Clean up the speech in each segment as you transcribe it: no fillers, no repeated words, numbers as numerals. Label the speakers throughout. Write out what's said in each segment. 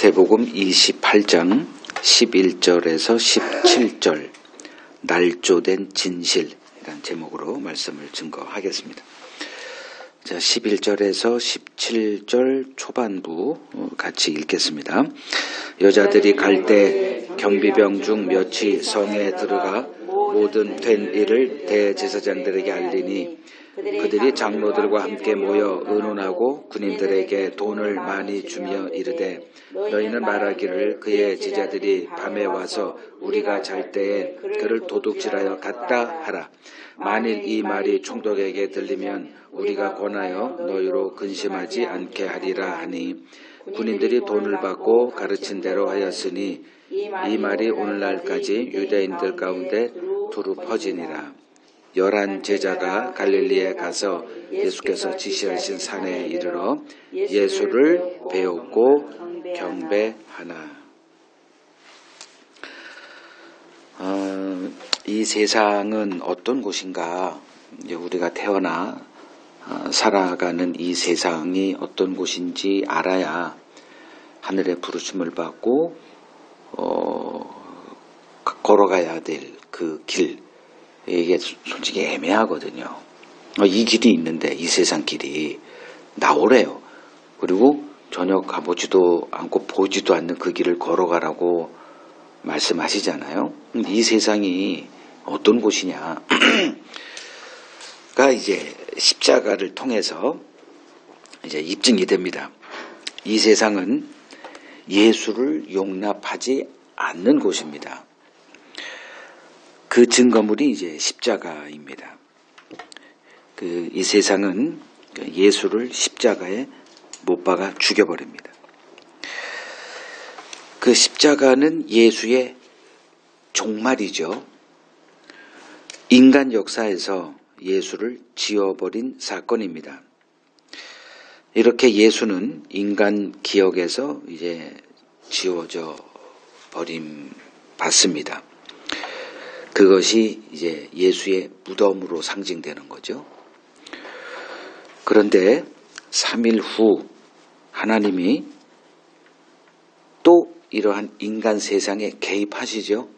Speaker 1: 마태복음 28장 11절에서 17절 날조된 진실이라는 제목으로 말씀을 증거하겠습니다. 자, 11절에서 17절 초반부 같이 읽겠습니다. 여자들이 갈 때 경비병 중 몇이 성에 들어가 모든 된 일을 대제사장들에게 알리니 그들이 장로들과 함께 모여 의논하고 군인들에게 돈을 많이 주며 이르되 너희는 말하기를 그의 제자들이 밤에 와서 우리가 잘 때에 그를 도둑질하여 갔다 하라. 만일 이 말이 총독에게 들리면 우리가 권하여 너희로 근심하지 않게 하리라 하니 군인들이 돈을 받고 가르친 대로 하였으니 이 말이 오늘날까지 유대인들 가운데 두루 퍼지니라. 11 제자가 갈릴리에 가서 예수께서 지시하신 산에 이르러 예수를 배우고 경배하나. 이 세상은 어떤 곳인가? 우리가 태어나 살아가는 이 세상이 어떤 곳인지 알아야 하늘의 부르심을 받고 걸어가야 될 그 길, 이게 솔직히 애매하거든요. 이 길이 있는데 이 세상 길이 나오래요. 그리고 전혀 가보지도 않고 보지도 않는 그 길을 걸어가라고 말씀하시잖아요. 이 세상이 어떤 곳이냐? 가 이제 십자가를 통해서 이제 입증이 됩니다. 이 세상은 예수를 용납하지 않는 곳입니다. 그 증거물이 이제 십자가입니다. 이 세상은 예수를 십자가에 못 박아 죽여버립니다. 그 십자가는 예수의 종말이죠. 인간 역사에서 예수를 지워버린 사건입니다. 이렇게 예수는 인간 기억에서 이제 지워져 버림 받습니다. 그것이 이제 예수의 무덤으로 상징되는 거죠. 그런데 3일 후 하나님이 또 이러한 인간 세상에 개입하시죠.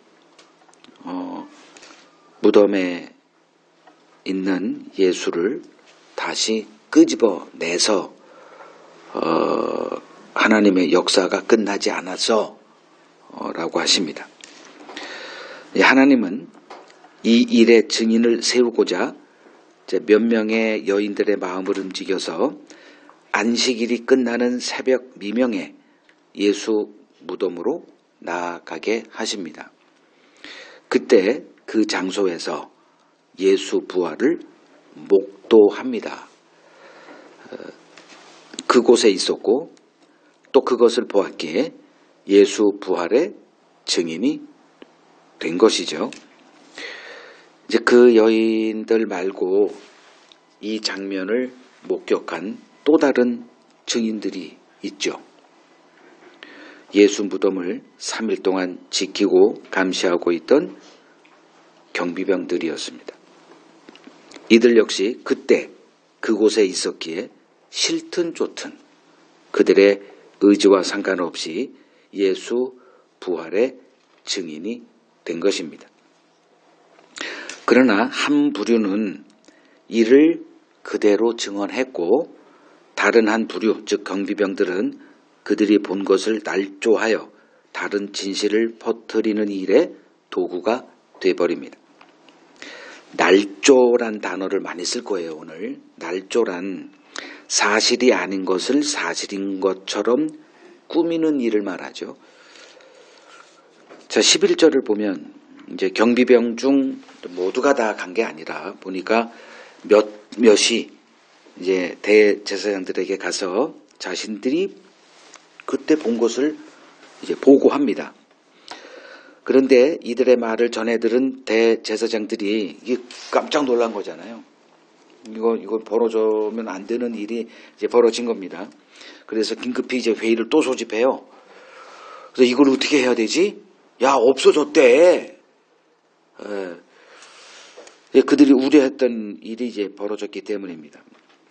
Speaker 1: 무덤에 있는 예수를 다시 끄집어내서 하나님의 역사가 끝나지 않아서 라고 하십니다. 하나님은 이 일의 증인을 세우고자 몇 명의 여인들의 마음을 움직여서 안식일이 끝나는 새벽 미명에 예수 무덤으로 나아가게 하십니다. 그때 그 장소에서 예수 부활을 목도합니다. 그곳에 있었고 또 그것을 보았기에 예수 부활의 증인이 된 것이죠. 이제 그 여인들 말고 이 장면을 목격한 또 다른 증인들이 있죠. 예수 무덤을 3일 동안 지키고 감시하고 있던 경비병들이었습니다. 이들 역시 그때 그곳에 있었기에 싫든 좋든 그들의 의지와 상관없이 예수 부활의 증인이 된 것입니다. 그러나 한 부류는 이를 그대로 증언했고 다른 한 부류, 즉 경비병들은 그들이 본 것을 날조하여 다른 진실을 퍼뜨리는 일에 도구가 되어버립니다. 날조란 단어를 많이 쓸 거예요, 오늘. 날조란 사실이 아닌 것을 사실인 것처럼 꾸미는 일을 말하죠. 자, 11절을 보면 이제 경비병 중 모두가 다 간 게 아니라 보니까 몇이 이제 대제사장들에게 가서 자신들이 그때 본 것을 이제 보고합니다. 그런데 이들의 말을 전해 들은 대제사장들이 이게 깜짝 놀란 거잖아요. 이거 벌어지면 안 되는 일이 이제 벌어진 겁니다. 그래서 긴급히 이제 회의를 또 소집해요. 그래서 이걸 어떻게 해야 되지? 야, 없어졌대. 그들이 우려했던 일이 이제 벌어졌기 때문입니다.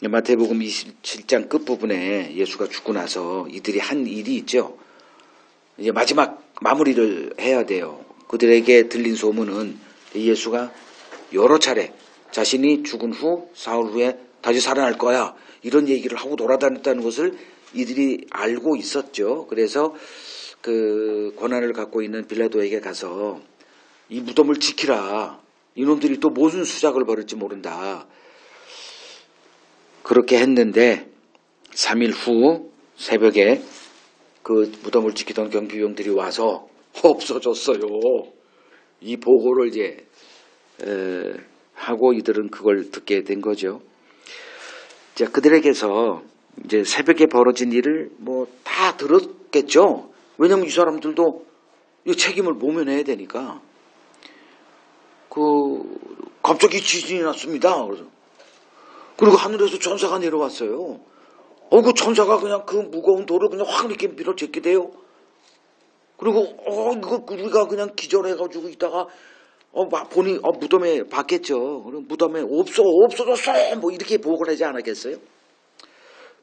Speaker 1: 마태복음 27장 끝부분에 예수가 죽고 나서 이들이 한 일이 있죠. 이제 마지막 마무리를 해야 돼요. 그들에게 들린 소문은 예수가 여러 차례 자신이 죽은 후 사흘 후에 다시 살아날 거야 이런 얘기를 하고 돌아다녔다는 것을 이들이 알고 있었죠. 그래서 그 권한을 갖고 있는 빌라도에게 가서 이 무덤을 지키라. 이놈들이 또 무슨 수작을 벌일지 모른다. 그렇게 했는데 3일 후 새벽에 그 무덤을 지키던 경비병들이 와서 없어졌어요. 이 보고를 이제 하고 이들은 그걸 듣게 된 거죠. 자, 그들에게서 이제 새벽에 벌어진 일을 뭐 다 들었겠죠. 왜냐면 이 사람들도 이 책임을 모면해야 되니까. 갑자기 지진이 났습니다. 그리고 하늘에서 천사가 내려왔어요. 그 천사가 그냥 그 무거운 돌을 그냥 확 이렇게 밀어제게 돼요. 그리고 이거 우리가 그냥 기절해가지고 있다가 막 보니 무덤에 봤겠죠. 그럼 무덤에 없어졌어 뭐 이렇게 보고를 하지 않았겠어요?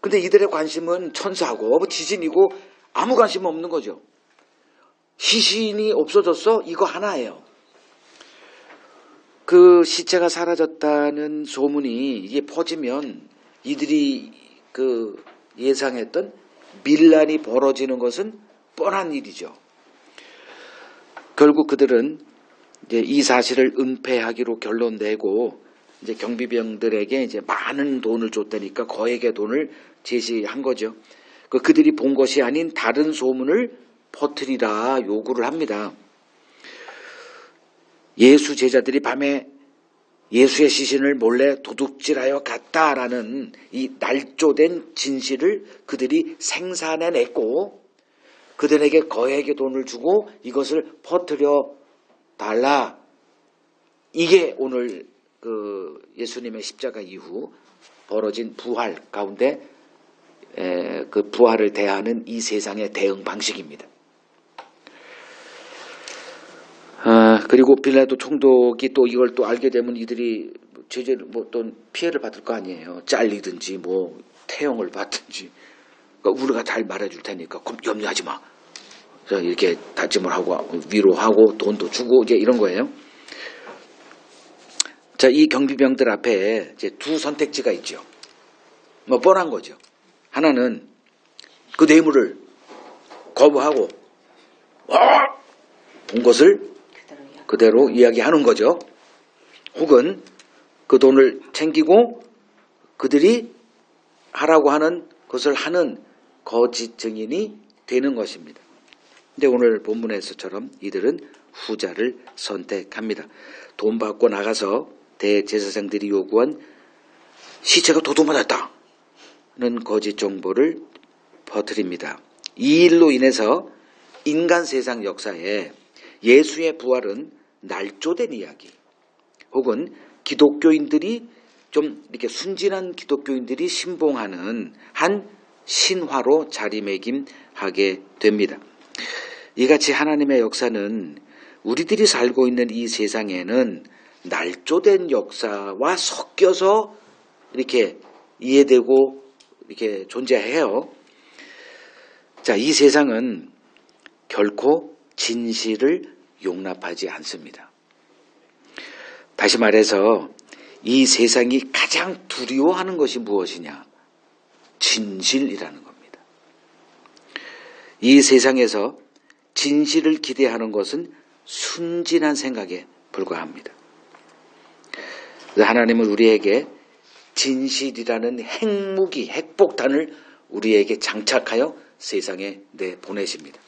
Speaker 1: 근데 이들의 관심은 천사고 지진이고 아무 관심 없는 거죠. 시신이 없어졌어? 이거 하나예요. 그 시체가 사라졌다는 소문이 이게 퍼지면 이들이 그 예상했던 밀란이 벌어지는 것은 뻔한 일이죠. 결국 그들은 이제 이 사실을 은폐하기로 결론 내고 이제 경비병들에게 이제 많은 돈을 줬다니까 거액의 돈을 제시한 거죠. 그들이 본 것이 아닌 다른 소문을 퍼뜨리라 요구를 합니다. 예수 제자들이 밤에 예수의 시신을 몰래 도둑질하여 갔다라는 이 날조된 진실을 그들이 생산해냈고 그들에게 거액의 돈을 주고 이것을 퍼뜨려 달라. 이게 오늘 그 예수님의 십자가 이후 벌어진 부활 가운데 그 부활을 대하는 이 세상의 대응 방식입니다. 그리고 빌라도 총독이 또 이걸 또 알게 되면 이들이 제재를 또 피해를 받을 거 아니에요. 잘리든지 태형을 받든지. 그러니까 우리가 잘 말해줄 테니까 염려하지 마. 이렇게 다짐을 하고 위로하고 돈도 주고 이제 이런 거예요. 자, 이 경비병들 앞에 이제 두 선택지가 있죠. 뻔한 거죠. 하나는 그 뇌물을 거부하고 본 것을 그대로 이야기하는 거죠. 혹은 그 돈을 챙기고 그들이 하라고 하는 것을 하는 거짓 증인이 되는 것입니다. 근데 오늘 본문에서처럼 이들은 후자를 선택합니다. 돈 받고 나가서 대제사장들이 요구한 시체가 도둑맞았다는 거짓 정보를 퍼뜨립니다. 이 일로 인해서 인간 세상 역사에 예수의 부활은 날조된 이야기 혹은 기독교인들이 좀 이렇게 순진한 기독교인들이 신봉하는 한 신화로 자리매김하게 됩니다. 이같이 하나님의 역사는 우리들이 살고 있는 이 세상에는 날조된 역사와 섞여서 이렇게 이해되고 이렇게 존재해요. 자, 이 세상은 결코 진실을 용납하지 않습니다. 다시 말해서 이 세상이 가장 두려워하는 것이 무엇이냐? 진실이라는 겁니다. 이 세상에서 진실을 기대하는 것은 순진한 생각에 불과합니다. 하나님은 우리에게 진실이라는 핵무기, 핵폭탄을 우리에게 장착하여 세상에 내보내십니다.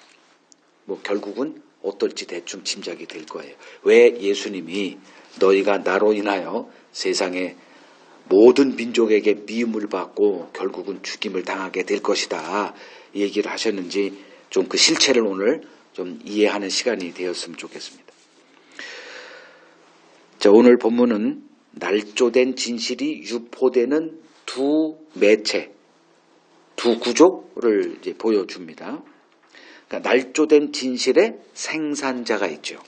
Speaker 1: 결국은 어떨지 대충 짐작이 될 거예요. 왜 예수님이 너희가 나로 인하여 세상의 모든 민족에게 미움을 받고 결국은 죽임을 당하게 될 것이다 얘기를 하셨는지 좀 그 실체를 오늘 좀 이해하는 시간이 되었으면 좋겠습니다. 자, 오늘 본문은 날조된 진실이 유포되는 두 매체, 두 구조를 이제 보여줍니다. 그러니까 날조된 진실의 생산자가 있죠.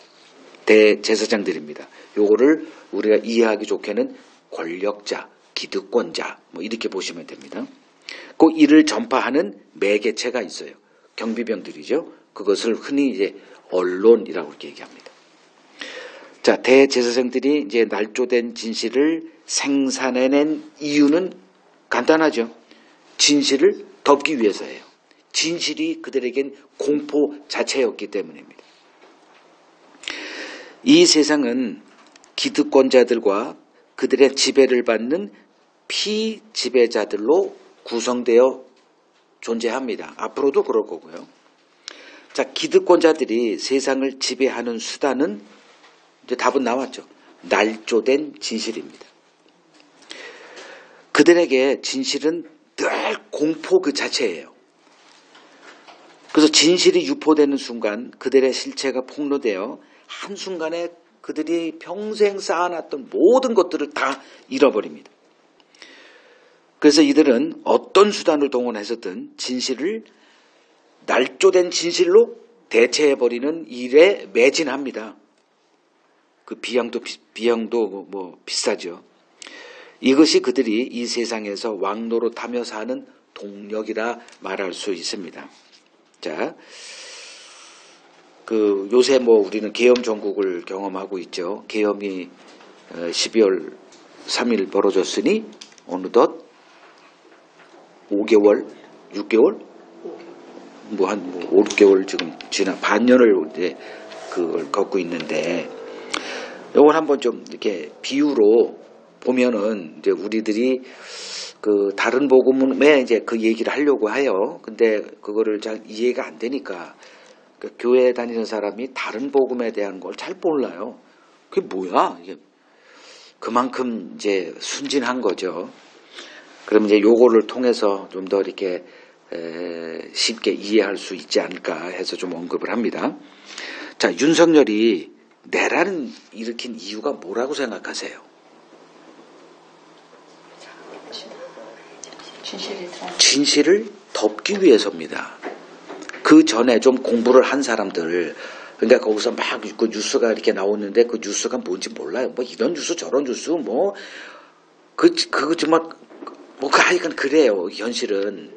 Speaker 1: 대제사장들입니다. 요거를 우리가 이해하기 좋게는 권력자, 기득권자 이렇게 보시면 됩니다. 그 이를 전파하는 매개체가 있어요. 경비병들이죠. 그것을 흔히 이제 언론이라고 이렇게 얘기합니다. 자, 대제사장들이 이제 날조된 진실을 생산해낸 이유는 간단하죠. 진실을 덮기 위해서예요. 진실이 그들에겐 공포 자체였기 때문입니다. 이 세상은 기득권자들과 그들의 지배를 받는 피지배자들로 구성되어 존재합니다. 앞으로도 그럴 거고요. 자, 기득권자들이 세상을 지배하는 수단은 이제 답은 나왔죠. 날조된 진실입니다. 그들에게 진실은 늘 공포 그 자체예요. 그래서 진실이 유포되는 순간 그들의 실체가 폭로되어 한순간에 그들이 평생 쌓아놨던 모든 것들을 다 잃어버립니다. 그래서 이들은 어떤 수단을 동원해서든 진실을 날조된 진실로 대체해버리는 일에 매진합니다. 그 비용도 뭐 비싸죠. 이것이 그들이 이 세상에서 왕노릇하며 사는 동력이라 말할 수 있습니다. 자, 그 요새 뭐 우리는 계엄 전국을 경험하고 있죠. 계엄이 12월 3일 벌어졌으니 어느덧 5개월, 6개월, 뭐 한 5, 6개월 지금 지나 반년을 이제 그걸 걷고 있는데, 이걸 한번 좀 이렇게 비유로 보면은 이제 우리들이 그 다른 복음에 이제 그 얘기를 하려고 해요. 근데 그거를 잘 이해가 안 되니까 그 교회 다니는 사람이 다른 복음에 대한 걸 잘 몰라요. 그게 뭐야? 이게 그만큼 이제 순진한 거죠. 그럼 이제 요거를 통해서 좀 더 이렇게 쉽게 이해할 수 있지 않을까 해서 좀 언급을 합니다. 자, 윤석열이 내란을 일으킨 이유가 뭐라고 생각하세요? 진실을 덮기 위해서입니다. 그 전에 좀 공부를 한 사람들, 그러니까 거기서 막 그 뉴스가 이렇게 나오는데 그 뉴스가 뭔지 몰라요. 뭐 이런 뉴스 저런 뉴스 뭐 그거 정말 뭐 하여간 그래요. 현실은.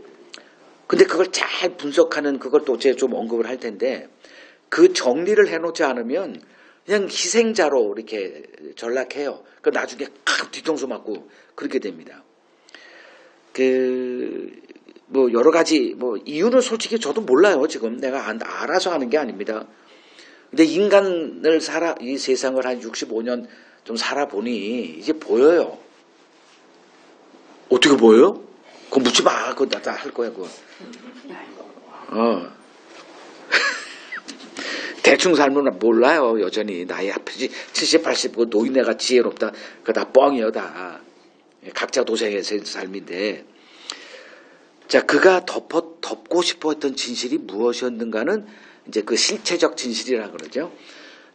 Speaker 1: 근데 그걸 잘 분석하는 그걸 또 제가 좀 언급을 할 텐데, 그 정리를 해놓지 않으면 그냥 희생자로 이렇게 전락해요. 그 나중에 칵 뒤통수 맞고 그렇게 됩니다. 뭐 여러 가지 뭐 이유는 솔직히 저도 몰라요. 지금 내가 알아서 하는 게 아닙니다. 근데 이 세상을 한 65년 좀 살아보니 이제 보여요. 어떻게 보여요? 그거 묻지 마. 그거 나 할 거야, 그거. 대충 살면 몰라요, 여전히. 나이 앞이지. 70, 80, 그 노인네가 지혜롭다. 그거 다 뻥이요, 다. 각자 도생의 삶인데. 자, 그가 덮고 싶어 했던 진실이 무엇이었는가는 이제 그 실체적 진실이라 그러죠.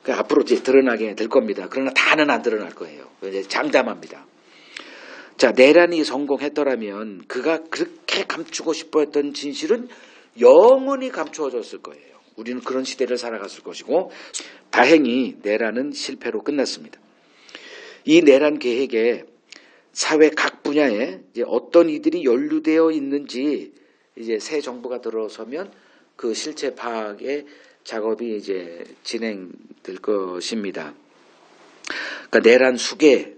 Speaker 1: 그 앞으로 이제 드러나게 될 겁니다. 그러나 다는 안 드러날 거예요. 이제 장담합니다. 자, 내란이 성공했더라면 그가 그렇게 감추고 싶어 했던 진실은 영원히 감추어졌을 거예요. 우리는 그런 시대를 살아갔을 것이고, 다행히 내란은 실패로 끝났습니다. 이 내란 계획에 사회 각 분야에 이제 어떤 이들이 연루되어 있는지 이제 새 정부가 들어서면 그 실체 파악의 작업이 이제 진행될 것입니다. 그러니까 내란 수계,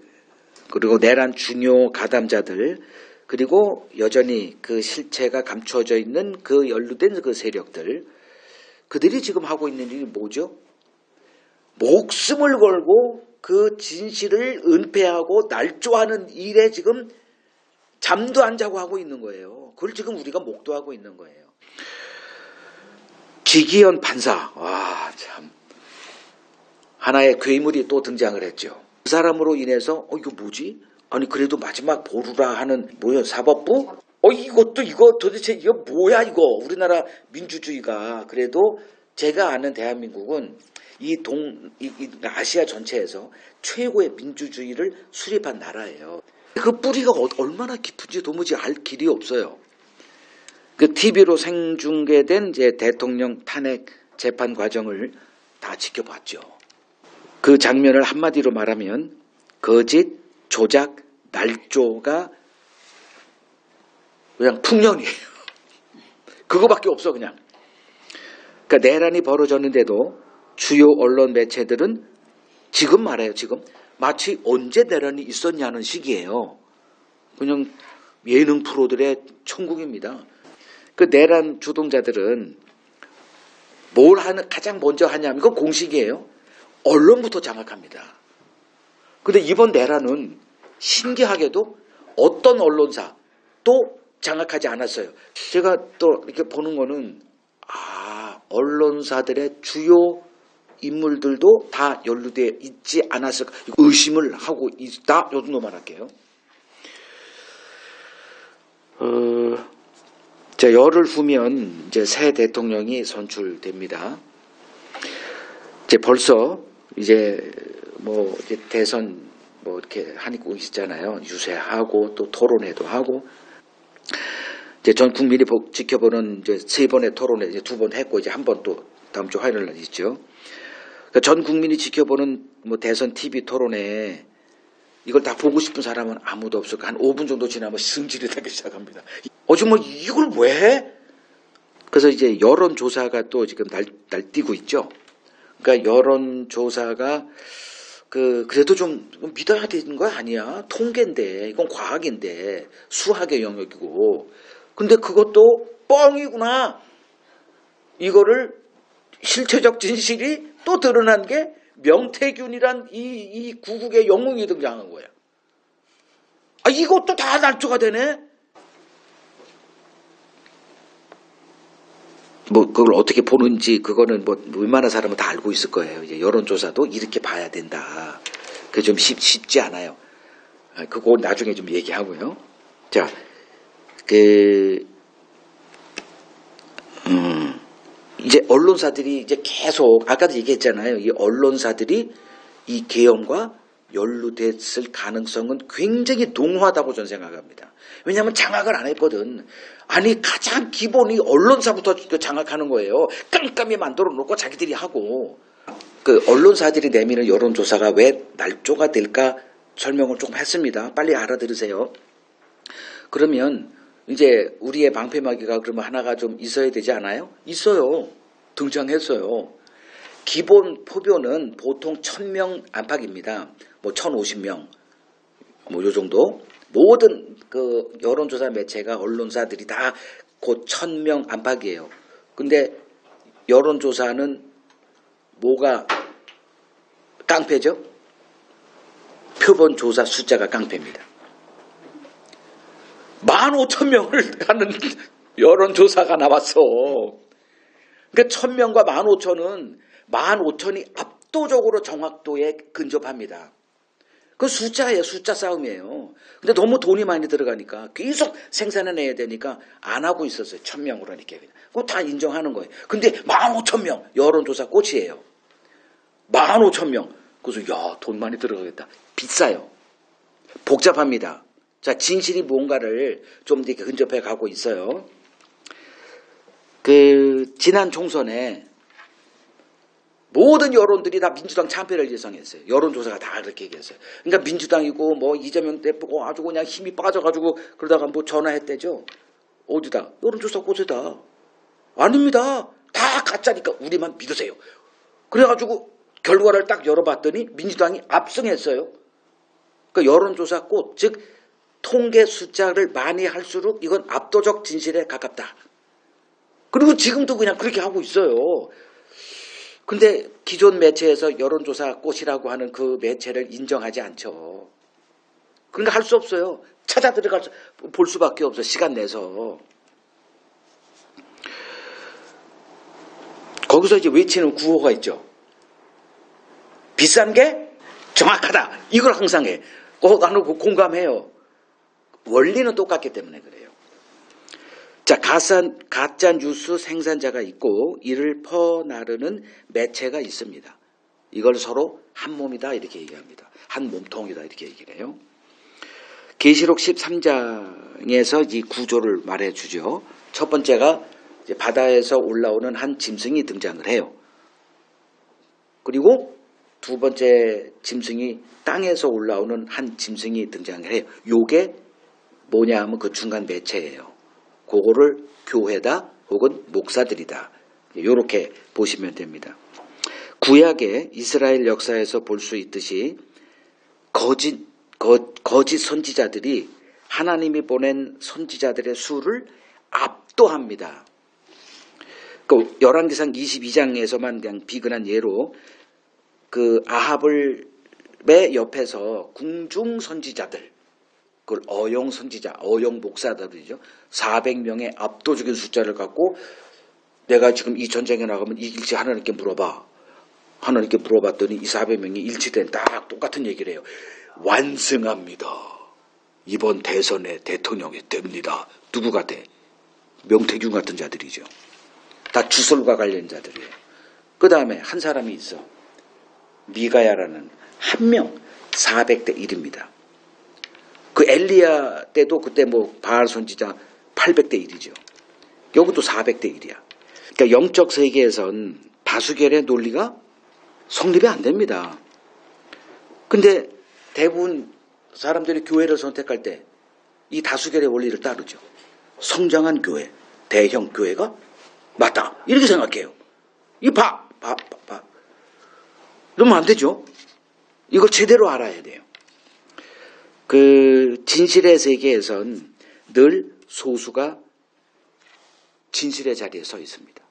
Speaker 1: 그리고 내란 중요 가담자들, 그리고 여전히 그 실체가 감추어져 있는 그 연루된 그 세력들, 그들이 지금 하고 있는 일이 뭐죠? 목숨을 걸고 그 진실을 은폐하고 날조하는 일에 지금 잠도 안 자고 하고 있는 거예요. 그걸 지금 우리가 목도하고 있는 거예요. 기기현 판사, 와, 참. 하나의 괴물이 또 등장을 했죠. 그 사람으로 인해서 이거 뭐지? 아니 그래도 마지막 보루라 하는 뭐야, 사법부? 이거 도대체 이거 뭐야 이거. 우리나라 민주주의가 그래도 제가 아는 대한민국은 이 아시아 전체에서 최고의 민주주의를 수립한 나라예요. 그 뿌리가 얼마나 깊은지 도무지 알 길이 없어요. 그 TV로 생중계된 이제 대통령 탄핵 재판 과정을 다 지켜봤죠. 그 장면을 한마디로 말하면 거짓, 조작, 날조가 그냥 풍년이에요. 그거밖에 없어 그냥. 그러니까 내란이 벌어졌는데도 주요 언론 매체들은 지금 말해요. 지금 마치 언제 내란이 있었냐는 식이에요. 그냥 예능 프로들의 천국입니다. 그 내란 주동자들은 뭘 가장 먼저 하냐면 이건 공식이에요. 언론부터 장악합니다. 근데 이번 내란은 신기하게도 어떤 언론사 또 장악하지 않았어요. 제가 또 이렇게 보는 거는 언론사들의 주요 인물들도 다 연루되어 있지 않았을까 의심을 하고 있다. 요 정도만 할게요. 자, 열흘 후면 이제 새 대통령이 선출됩니다. 이제 벌써 이제 이제 대선 이렇게 하고 있잖아요. 유세하고 또 토론회도 하고 이제 전 국민이 지켜보는 이제 3번의 토론회 이제 2번 했고 이제 한 번 또 다음 주 화요일 날 있죠. 그러니까 전 국민이 지켜보는 대선 TV 토론회 이걸 다 보고 싶은 사람은 아무도 없을 거한 5분 정도 지나면 승질이 나기 시작합니다. 지금 이걸 왜 해? 그래서 이제 여론조사가 또 지금 날뛰고 있죠. 그러니까 여론조사가 그래도 좀 믿어야 되는 거 아니야? 통계인데 이건 과학인데 수학의 영역이고 근데 그것도 뻥이구나. 이거를 실체적 진실이 또 드러난 게 명태균이란 이 구국의 영웅이 등장한 거야. 이것도 다 날조가 되네. 그걸 어떻게 보는지 그거는 웬만한 사람은 다 알고 있을 거예요. 이제 여론조사도 이렇게 봐야 된다. 그게 좀 쉽지 않아요. 그거 나중에 좀 얘기하고요. 자, 이제 언론사들이 이제 계속 아까도 얘기했잖아요. 이 언론사들이 이 계엄과 연루됐을 가능성은 굉장히 농후하다고 저는 생각합니다. 왜냐하면 장악을 안 했거든. 가장 기본이 언론사부터 장악하는 거예요. 깜깜이 만들어 놓고 자기들이 하고. 그 언론사들이 내미는 여론조사가 왜 날조가 될까 설명을 조금 했습니다. 빨리 알아들으세요. 그러면 이제 우리의 방패막이가 그러면 하나가 좀 있어야 되지 않아요? 있어요. 등장했어요. 기본 포교는 보통 1000명 안팎입니다. 1050명 요 정도. 모든 그 여론조사 매체가 언론사들이 다 곧 1000명 안팎이에요. 근데 여론조사는 뭐가 깡패죠? 표본조사 숫자가 깡패입니다. 15,000명을 하는 여론조사가 나왔어. 그러니까 1000명과 15,000은 15,000이 압도적으로 정확도에 근접합니다. 그 숫자예요. 숫자 싸움이에요. 근데 너무 돈이 많이 들어가니까 계속 생산해내야 되니까 안 하고 있었어요. 1000명으로 이렇게. 그거 다 인정하는 거예요. 근데 15,000명 여론조사 꽃이에요. 15,000명. 그래서 돈 많이 들어가겠다. 비싸요. 복잡합니다. 자, 진실이 뭔가를 좀 이렇게 근접해 가고 있어요. 지난 총선에 모든 여론들이 다 민주당 참패를 예상했어요. 여론조사가 다 그렇게 얘기했어요. 그러니까 민주당이고 이재명 대표고 아주 그냥 힘이 빠져가지고 그러다가 전화했대죠. 어디다? 여론조사 곳에다. 아닙니다. 다 가짜니까 우리만 믿으세요. 그래가지고 결과를 딱 열어봤더니 민주당이 압승했어요. 그러니까 여론조사 꽃, 즉 통계 숫자를 많이 할수록 이건 압도적 진실에 가깝다. 그리고 지금도 그냥 그렇게 하고 있어요. 근데 기존 매체에서 여론조사 꽃이라고 하는 그 매체를 인정하지 않죠. 그러니까 할 수 없어요. 찾아 들어갈 볼 수밖에 없어. 시간 내서. 거기서 이제 외치는 구호가 있죠. 비싼 게 정확하다. 이걸 항상 해. 나는 공감해요. 원리는 똑같기 때문에 그래요. 자, 가짜 뉴스 생산자가 있고 이를 퍼나르는 매체가 있습니다. 이걸 서로 한 몸이다 이렇게 얘기합니다. 한 몸통이다 이렇게 얘기를 해요. 계시록 13장에서 이 구조를 말해주죠. 첫 번째가 이제 바다에서 올라오는 한 짐승이 등장을 해요. 그리고 두 번째 짐승이 땅에서 올라오는 한 짐승이 등장을 해요. 요게 뭐냐 하면 그 중간 매체예요. 그거를 교회다 혹은 목사들이다. 이렇게 보시면 됩니다. 구약의 이스라엘 역사에서 볼 수 있듯이 거짓 선지자들이 하나님이 보낸 선지자들의 수를 압도합니다. 그 열왕기상 22장에서만 그냥 비근한 예로 그 아합의 옆에서 궁중 선지자들, 그걸 어용 선지자, 어용 목사들이죠. 400명의 압도적인 숫자를 갖고 내가 지금 이 전쟁에 나가면 이길지 하나님께 물어봐. 하나님께 물어봤더니 이 400명이 일치된 딱 똑같은 얘기를 해요. 완승합니다. 이번 대선에 대통령이 됩니다. 누구가 돼? 명태균 같은 자들이죠. 다 주설과 관련 자들이에요. 그 다음에 한 사람이 있어. 미가야라는 한 명 400대 1입니다. 그 엘리야 때도 그때 뭐 바알 선지자 800대 1이죠. 여기도 400대 1이야. 그러니까 영적 세계에선 다수결의 논리가 성립이 안 됩니다. 근데 대부분 사람들이 교회를 선택할 때 이 다수결의 원리를 따르죠. 성장한 교회, 대형 교회가 맞다. 이렇게 생각해요. 그러면 안 되죠. 이걸 제대로 알아야 돼요. 그 진실의 세계에선 늘 소수가 진실의 자리에 서 있습니다.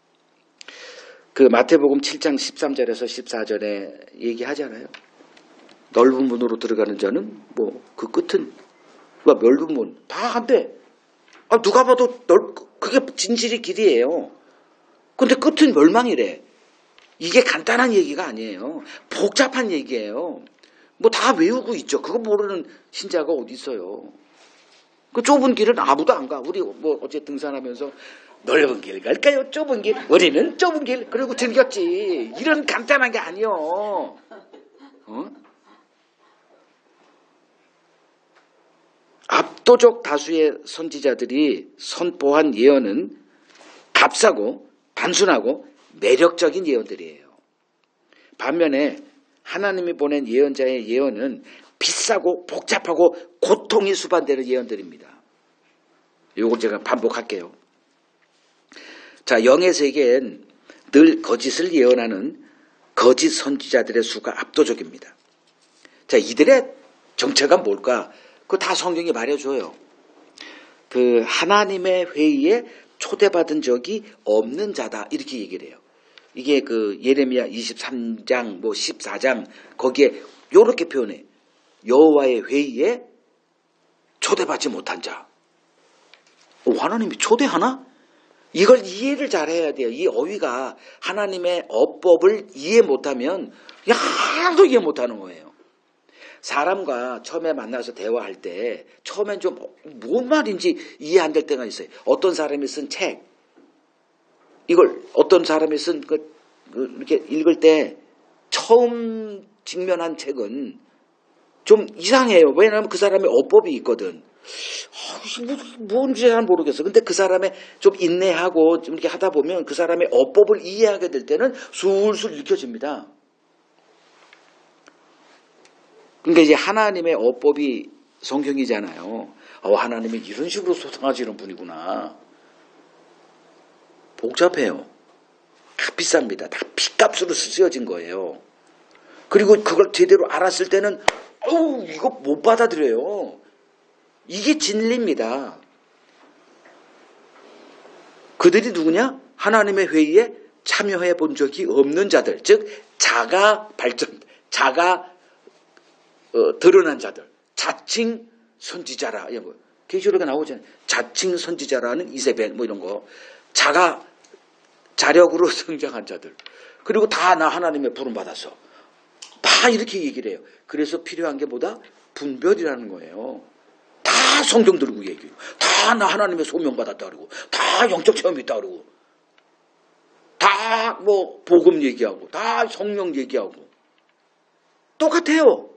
Speaker 1: 그 마태복음 7장 13절에서 14절에 얘기하잖아요. 넓은 문으로 들어가는 자는 뭐 그 끝은 넓은 문 다 안 돼. 누가 봐도 그게 진실의 길이에요. 근데 끝은 멸망이래. 이게 간단한 얘기가 아니에요. 복잡한 얘기예요. 뭐 다 외우고 있죠. 그거 모르는 신자가 어디 있어요. 그 좁은 길은 아무도 안 가. 우리 뭐 어제 등산하면서 넓은 길 갈까요? 좁은 길. 우리는 좁은 길. 그리고 즐겼지. 이런 간단한 게 아니요. 압도적 다수의 선지자들이 선포한 예언은 값싸고 단순하고 매력적인 예언들이에요. 반면에 하나님이 보낸 예언자의 예언은 비싸고 복잡하고 고통이 수반되는 예언들입니다. 이걸 제가 반복할게요. 자, 영의 세계엔 늘 거짓을 예언하는 거짓 선지자들의 수가 압도적입니다. 자, 이들의 정체가 뭘까? 그거 다 성경이 말해줘요. 그 하나님의 회의에 초대받은 적이 없는 자다 이렇게 얘기를 해요. 이게 그 예레미야 23장 뭐 14장 거기에 이렇게 표현해. 여호와의 회의에 초대받지 못한 자. 하나님이 초대하나? 이걸 이해를 잘해야 돼요. 이 어휘가 하나님의 어법을 이해 못하면 하나도 이해 못하는 거예요. 사람과 처음에 만나서 대화할 때 처음엔 좀 뭔 말인지 이해 안 될 때가 있어요. 어떤 사람이 쓴 책, 이걸 어떤 사람이 쓴 이렇게 읽을 때 처음 직면한 책은 좀 이상해요. 왜냐하면 그 사람의 어법이 있거든. 뭔지 잘 모르겠어. 근데 그 사람의 좀 인내하고 좀 이렇게 하다 보면 그 사람의 어법을 이해하게 될 때는 술술 읽혀집니다. 그러니까 이제 하나님의 어법이 성경이잖아요. 하나님이 이런 식으로 소통하시는 분이구나. 복잡해요. 다 비쌉니다. 다 피값으로 쓰여진 거예요. 그리고 그걸 제대로 알았을 때는 이거 못 받아들여요. 이게 진리입니다. 그들이 누구냐? 하나님의 회의에 참여해 본 적이 없는 자들, 즉 자가 드러난 자들, 자칭 선지자라. 계시록에 나오잖아요. 자칭 선지자라는 이세벨 뭐 이런 거. 자력으로 성장한 자들. 그리고 다 나 하나님의 부름 받았어. 다 이렇게 얘기를 해요. 그래서 필요한 게 뭐다? 분별이라는 거예요. 다 성경 들고 얘기해요. 다 나 하나님의 소명 받았다 그러고, 다 영적 체험이 있다 그러고, 다 뭐 복음 얘기하고, 다 성령 얘기하고, 똑같아요.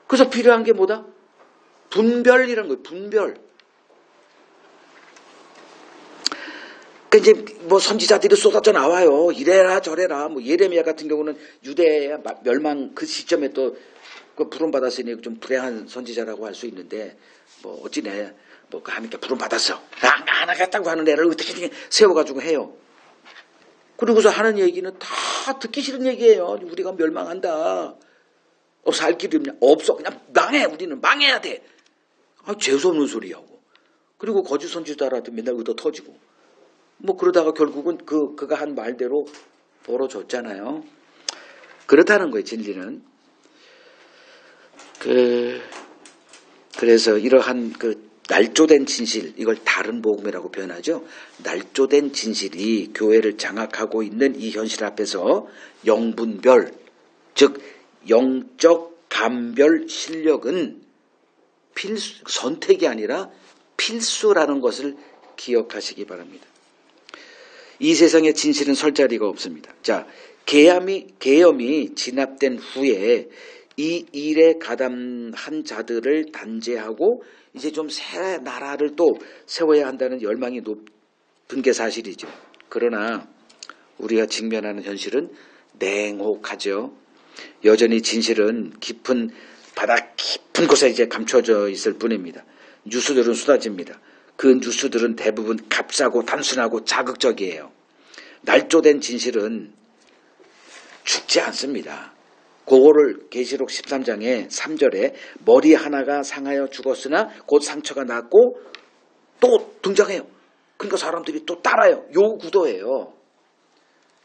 Speaker 1: 그래서 필요한 게 뭐다? 분별이라는 거예요. 분별. 그러니까 이제 뭐 선지자들이 쏟아져 나와요. 이래라 저래라. 뭐 예레미야 같은 경우는 유대 멸망 그 시점에 또 그 부름 받았으니 좀 불행한 선지자라고 할 수 있는데 뭐 어찌네 뭐 하니까 부름 받았어. 안 하겠다고 하는 애를 어떻게 세워가지고 해요. 그리고서 하는 얘기는 다 듣기 싫은 얘기예요. 우리가 멸망한다. 살 길이 없냐? 없어. 그냥 망해. 우리는 망해야 돼. 재수없는 소리하고. 그리고 거짓 선지자라도 맨날 의도 터지고. 뭐 그러다가 결국은 그가 한 말대로 벌어졌잖아요. 그렇다는 거예요, 진리는. 그래서 이러한 날조된 진실, 이걸 다른 복음이라고 표현하죠. 날조된 진실이 교회를 장악하고 있는 이 현실 앞에서 영분별, 즉 영적 감별 실력은 선택이 아니라 필수라는 것을 기억하시기 바랍니다. 이 세상의 진실은 설 자리가 없습니다. 자, 계엄이 진압된 후에 이 일에 가담한 자들을 단죄하고 이제 좀 새 나라를 또 세워야 한다는 열망이 높은 게 사실이죠. 그러나 우리가 직면하는 현실은 냉혹하죠. 여전히 진실은 바다 깊은 곳에 이제 감춰져 있을 뿐입니다. 뉴스들은 쏟아집니다. 그 뉴스들은 대부분 값싸고 단순하고 자극적이에요. 날조된 진실은 죽지 않습니다. 그거를 계시록 13장의 3절에 머리 하나가 상하여 죽었으나 곧 상처가 났고 또 등장해요. 그러니까 사람들이 또 따라요. 요 구도예요.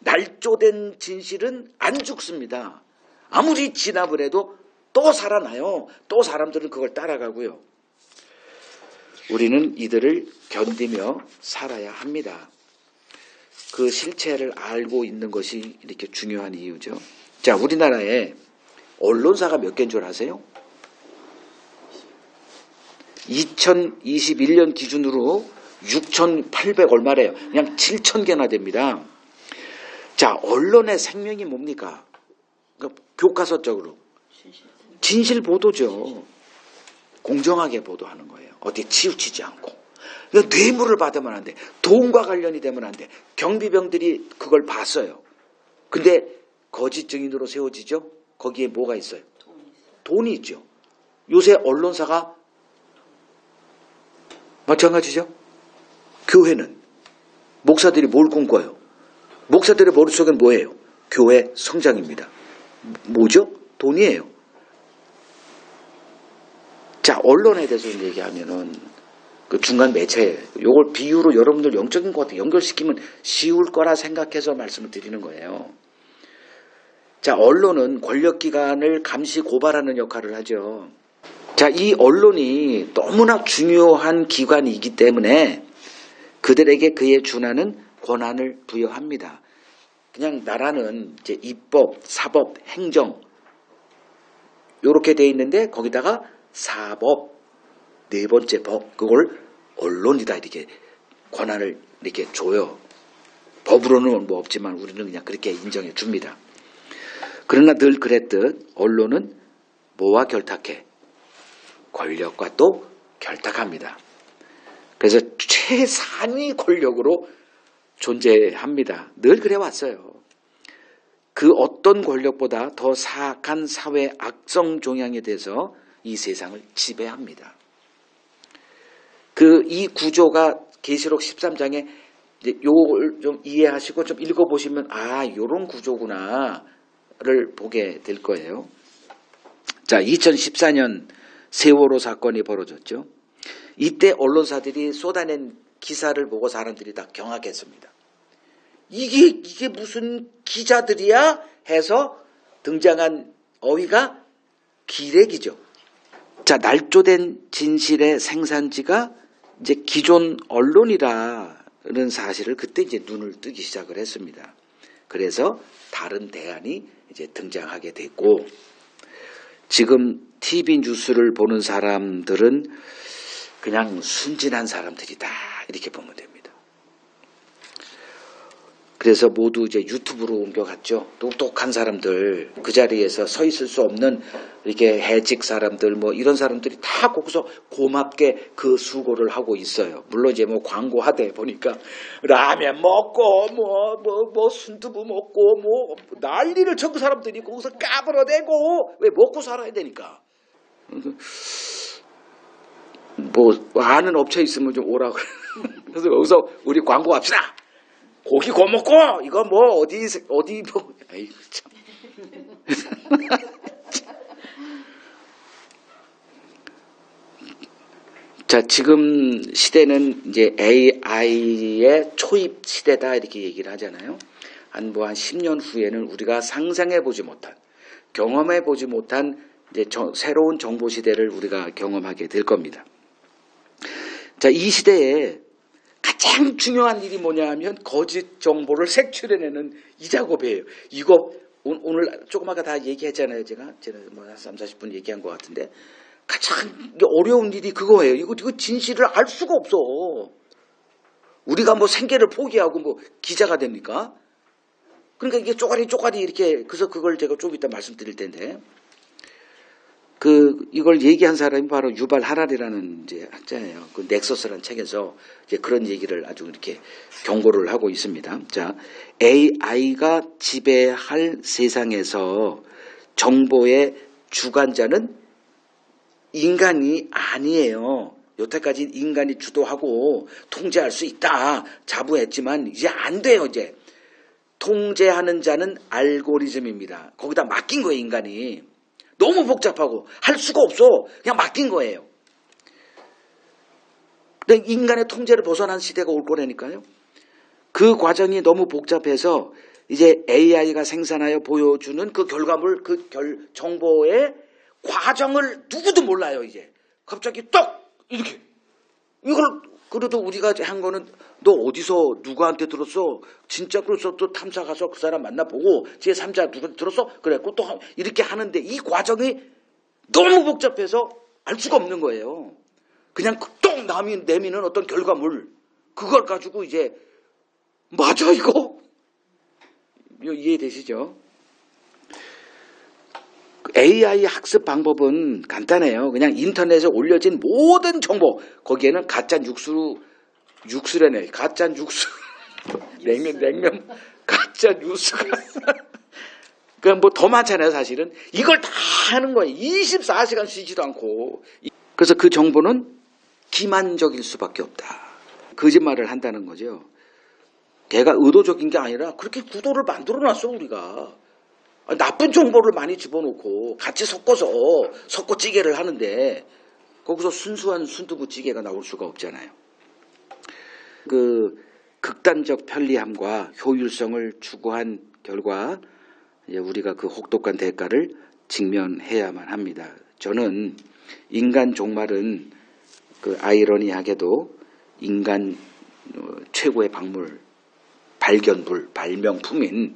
Speaker 1: 날조된 진실은 안 죽습니다. 아무리 진압을 해도 또 살아나요. 또 사람들은 그걸 따라가고요. 우리는 이들을 견디며 살아야 합니다. 그 실체를 알고 있는 것이 이렇게 중요한 이유죠. 자, 우리나라에 언론사가 몇 개인 줄 아세요? 2021년 기준으로 6,800 얼마래요. 그냥 7,000개나 됩니다. 자, 언론의 생명이 뭡니까? 그러니까 교과서적으로 진실 보도죠. 공정하게 보도하는 거예요. 어디 치우치지 않고. 그러니까 뇌물을 받으면 안 돼. 돈과 관련이 되면 안 돼. 경비병들이 그걸 봤어요. 근데 거짓 증인으로 세워지죠. 거기에 뭐가 있어요? 돈이 있죠. 요새 언론사가 마찬가지죠. 교회는 목사들이 뭘 꿈꿔요? 목사들의 머릿속엔 뭐예요? 교회 성장입니다. 뭐죠? 돈이에요. 자, 언론에 대해서 얘기하면은 그 중간 매체예요. 요걸 비유로 여러분들 영적인 것과 연결시키면 쉬울 거라 생각해서 말씀을 드리는 거예요. 자, 언론은 권력기관을 감시 고발하는 역할을 하죠. 자, 이 언론이 너무나 중요한 기관이기 때문에 그들에게 그에 준하는 권한을 부여합니다. 그냥 나라는 이제 입법, 사법, 행정 요렇게 돼 있는데 거기다가 사법, 네 번째 법, 그걸 언론이다 이렇게 권한을 이렇게 줘요. 법으로는 뭐 없지만 우리는 그냥 그렇게 인정해 줍니다. 그러나 늘 그랬듯 언론은 뭐와 결탁해? 권력과 또 결탁합니다. 그래서 최상위 권력으로 존재합니다. 늘 그래왔어요. 그 어떤 권력보다 더 사악한 사회 악성 종양에 대해서 이 세상을 지배합니다. 이 구조가 계시록 13장에 요걸 좀 이해하시고 좀 읽어보시면 요런 구조구나를 보게 될 거예요. 자, 2014년 세월호 사건이 벌어졌죠. 이때 언론사들이 쏟아낸 기사를 보고 사람들이 다 경악했습니다. 이게 무슨 기자들이야? 해서 등장한 어휘가 기레기죠. 자, 날조된 진실의 생산지가 이제 기존 언론이라는 사실을 그때 이제 눈을 뜨기 시작을 했습니다. 그래서 다른 대안이 이제 등장하게 됐고, 지금 TV 뉴스를 보는 사람들은 그냥 순진한 사람들이다 이렇게 보면 됩니다. 그래서 모두 이제 유튜브로 옮겨갔죠. 똑똑한 사람들, 그 자리에서 서 있을 수 없는 이렇게 해직 사람들, 뭐 이런 사람들이 다 거기서 고맙게 그 수고를 하고 있어요. 물론 이제 뭐 광고하대 보니까 라면 먹고 뭐 순두부 먹고 뭐 난리를 쳐 그 사람들이 거기서 까불어대고 왜 먹고 살아야 되니까. 뭐 아는 업체 있으면 좀 오라고. 그래서 거기서 우리 광고합시다. 고기 구워 먹고 이거 뭐 어디 뭐 아이고 참. 자, 지금 시대는 이제 AI의 초입 시대다 이렇게 얘기를 하잖아요. 한 10년 후에는 우리가 상상해 보지 못한, 경험해 보지 못한 이제 새로운 정보 시대를 우리가 경험하게 될 겁니다. 자, 이 시대에 가장 중요한 일이 뭐냐 하면 거짓 정보를 색출해내는 이 작업이에요. 이거 오늘 조금 아까 다 얘기했잖아요. 제가 뭐 한 3, 40분 얘기한 것 같은데 가장 어려운 일이 그거예요. 이거 진실을 알 수가 없어. 우리가 뭐 생계를 포기하고 뭐 기자가 됩니까? 그러니까 이게 쪼가리 이렇게, 그래서 그걸 제가 좀 이따 말씀드릴 텐데, 이걸 얘기한 사람이 바로 유발 하라리라는 이제 학자예요. 그 넥서스라는 책에서 이제 그런 얘기를 아주 이렇게 경고를 하고 있습니다. 자, AI가 지배할 세상에서 정보의 주관자는 인간이 아니에요. 여태까지 인간이 주도하고 통제할 수 있다 자부했지만 이제 안 돼요. 이제 통제하는 자는 알고리즘입니다. 거기다 맡긴 거예요. 인간이 너무 복잡하고 할 수가 없어. 그냥 맡긴 거예요. 근데 인간의 통제를 벗어난 시대가 올 거라니까요. 그 과정이 너무 복잡해서 이제 AI가 생산하여 보여주는 그 결과물, 정보의 과정을 누구도 몰라요. 이제 갑자기 딱 이렇게 이걸, 그래도 우리가 한 거는 너 어디서 누구한테 들었어? 진짜 그래서 또 탐사 가서 그 사람 만나보고 제3자 누구한테 들었어? 그래갖고 또 이렇게 하는데 이 과정이 너무 복잡해서 알 수가 없는 거예요. 그냥 똥 내미는 어떤 결과물, 그걸 가지고 이제 맞아 이거? 이해되시죠? AI 학습 방법은 간단해요. 그냥 인터넷에 올려진 모든 정보, 거기에는 가짜 육수래네. 가짜 육수. 냉면, 가짜 뉴스가. 그럼 뭐 더 많잖아요, 사실은. 이걸 다 하는 거예요. 24시간 쉬지도 않고. 그래서 그 정보는 기만적일 수밖에 없다. 거짓말을 한다는 거죠. 걔가 의도적인 게 아니라 그렇게 구도를 만들어 놨어, 우리가. 나쁜 정보를 많이 집어넣고 같이 섞어 찌개를 하는데 거기서 순수한 순두부찌개가 나올 수가 없잖아요. 그 극단적 편리함과 효율성을 추구한 결과 이제 우리가 그 혹독한 대가를 직면해야만 합니다. 저는 인간 종말은 그 아이러니하게도 인간 최고의 발명품인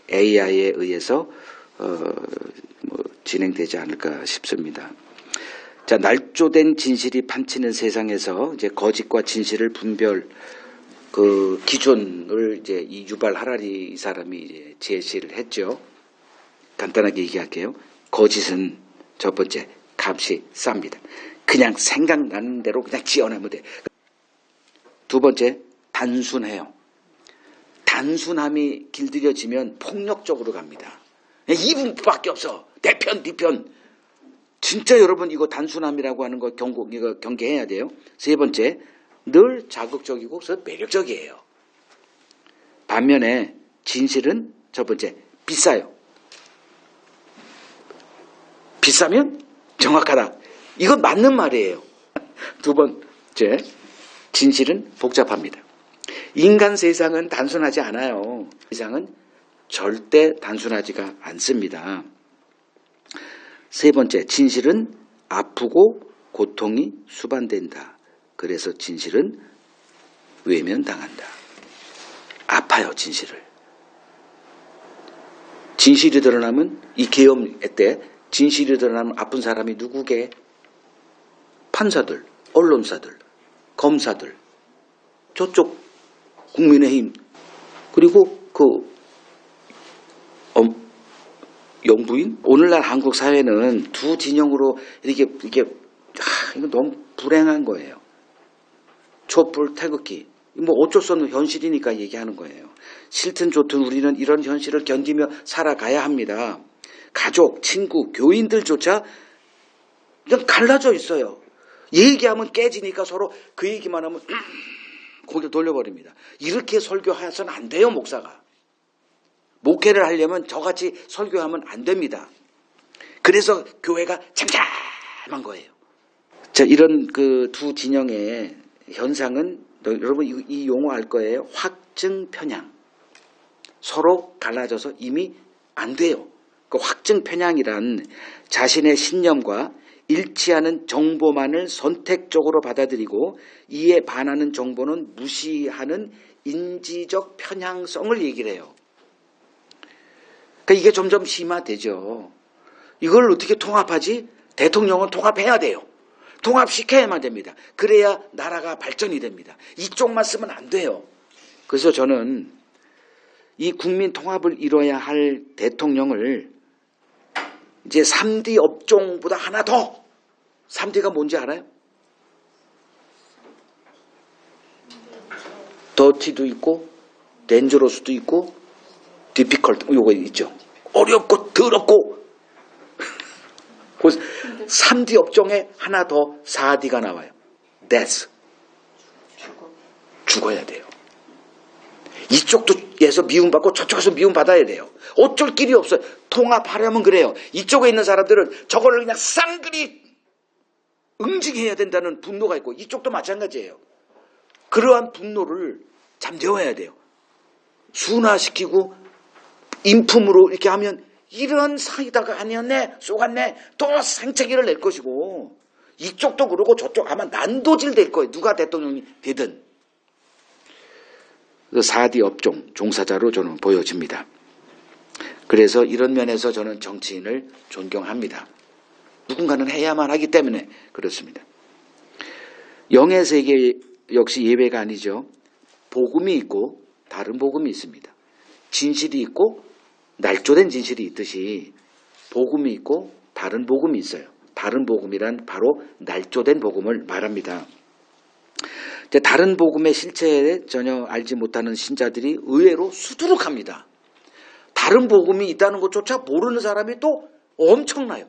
Speaker 1: AI에 의해서 진행되지 않을까 싶습니다. 자, 날조된 진실이 판치는 세상에서 이제 거짓과 진실을 분별 그 기준을 이제 이 유발 하라리 이 사람이 이제 제시를 했죠. 간단하게 얘기할게요. 거짓은 첫 번째 값이 쌉니다. 그냥 생각나는 대로 그냥 지어내면 돼. 두 번째 단순해요. 단순함이 길들여지면 폭력적으로 갑니다. 이분밖에 없어. 내 편, 네 편. 진짜 여러분 이거 단순함이라고 하는 거 이거 경계해야 돼요. 세 번째, 늘 자극적이고 매력적이에요. 반면에 진실은 첫 번째, 비싸요. 비싸면 정확하다. 이건 맞는 말이에요. 두 번째, 진실은 복잡합니다. 인간 세상은 단순하지 않아요. 세상은 절대 단순하지가 않습니다. 세 번째, 진실은 아프고 고통이 수반된다. 그래서 진실은 외면당한다. 아파요, 진실을. 진실이 드러나면 이 계엄 때 진실이 드러나면 아픈 사람이 누구게? 판사들, 언론사들, 검사들, 저쪽 국민의힘, 그리고 영부인? 오늘날 한국 사회는 두 진영으로 이거 너무 불행한 거예요. 촛불 태극기. 뭐 어쩔 수 없는 현실이니까 얘기하는 거예요. 싫든 좋든 우리는 이런 현실을 견디며 살아가야 합니다. 가족, 친구, 교인들조차 그냥 갈라져 있어요. 얘기하면 깨지니까 서로 그 얘기만 하면 고개를 돌려버립니다. 이렇게 설교해서는 안 돼요, 목사가. 목회를 하려면 저같이 설교하면 안 됩니다. 그래서 교회가 잠잠한 거예요. 자, 이런 그 두 진영의 현상은 여러분 이 용어 알 거예요. 확증 편향. 서로 갈라져서 이미 안 돼요. 그 확증 편향이란 자신의 신념과 일치하는 정보만을 선택적으로 받아들이고 이에 반하는 정보는 무시하는 인지적 편향성을 얘기를 해요. 그러니까 이게 점점 심화되죠. 이걸 어떻게 통합하지? 대통령은 통합해야 돼요. 통합시켜야만 됩니다. 그래야 나라가 발전이 됩니다. 이쪽만 쓰면 안 돼요. 그래서 저는 이 국민 통합을 이뤄야 할 대통령을 이제 3D 업종보다 하나 더 3D가 뭔지 알아요? 더티도 있고 덴저러스도 있고 디피컬트 요거 있죠. 어렵고 더럽고 3D 업종에 하나 더 4D가 나와요. Death. 죽어야 돼요. 이쪽도 에서 미움받고 저쪽에서 미움받아야 돼요. 어쩔 길이 없어요. 통합하려면 그래요. 이쪽에 있는 사람들은 저거를 그냥 쌍그리 응징해야 된다는 분노가 있고 이쪽도 마찬가지예요. 그러한 분노를 잠재워야 돼요. 순화시키고 인품으로 이렇게 하면 이런 사이다가 아니었네, 쏘갔네, 또 생채기를 낼 것이고 이쪽도 그러고 저쪽 아마 난도질 될 거예요. 누가 대통령이 되든. 4D 업종 종사자로 저는 보여집니다. 그래서 이런 면에서 저는 정치인을 존경합니다. 누군가는 해야만 하기 때문에 그렇습니다. 영의 세계 역시 예외가 아니죠. 복음이 있고 다른 복음이 있습니다. 진실이 있고 날조된 진실이 있듯이 복음이 있고 다른 복음이 있어요. 다른 복음이란 바로 날조된 복음을 말합니다. 다른 복음의 실체에 전혀 알지 못하는 신자들이 의외로 수두룩합니다. 다른 복음이 있다는 것조차 모르는 사람이 또 엄청나요.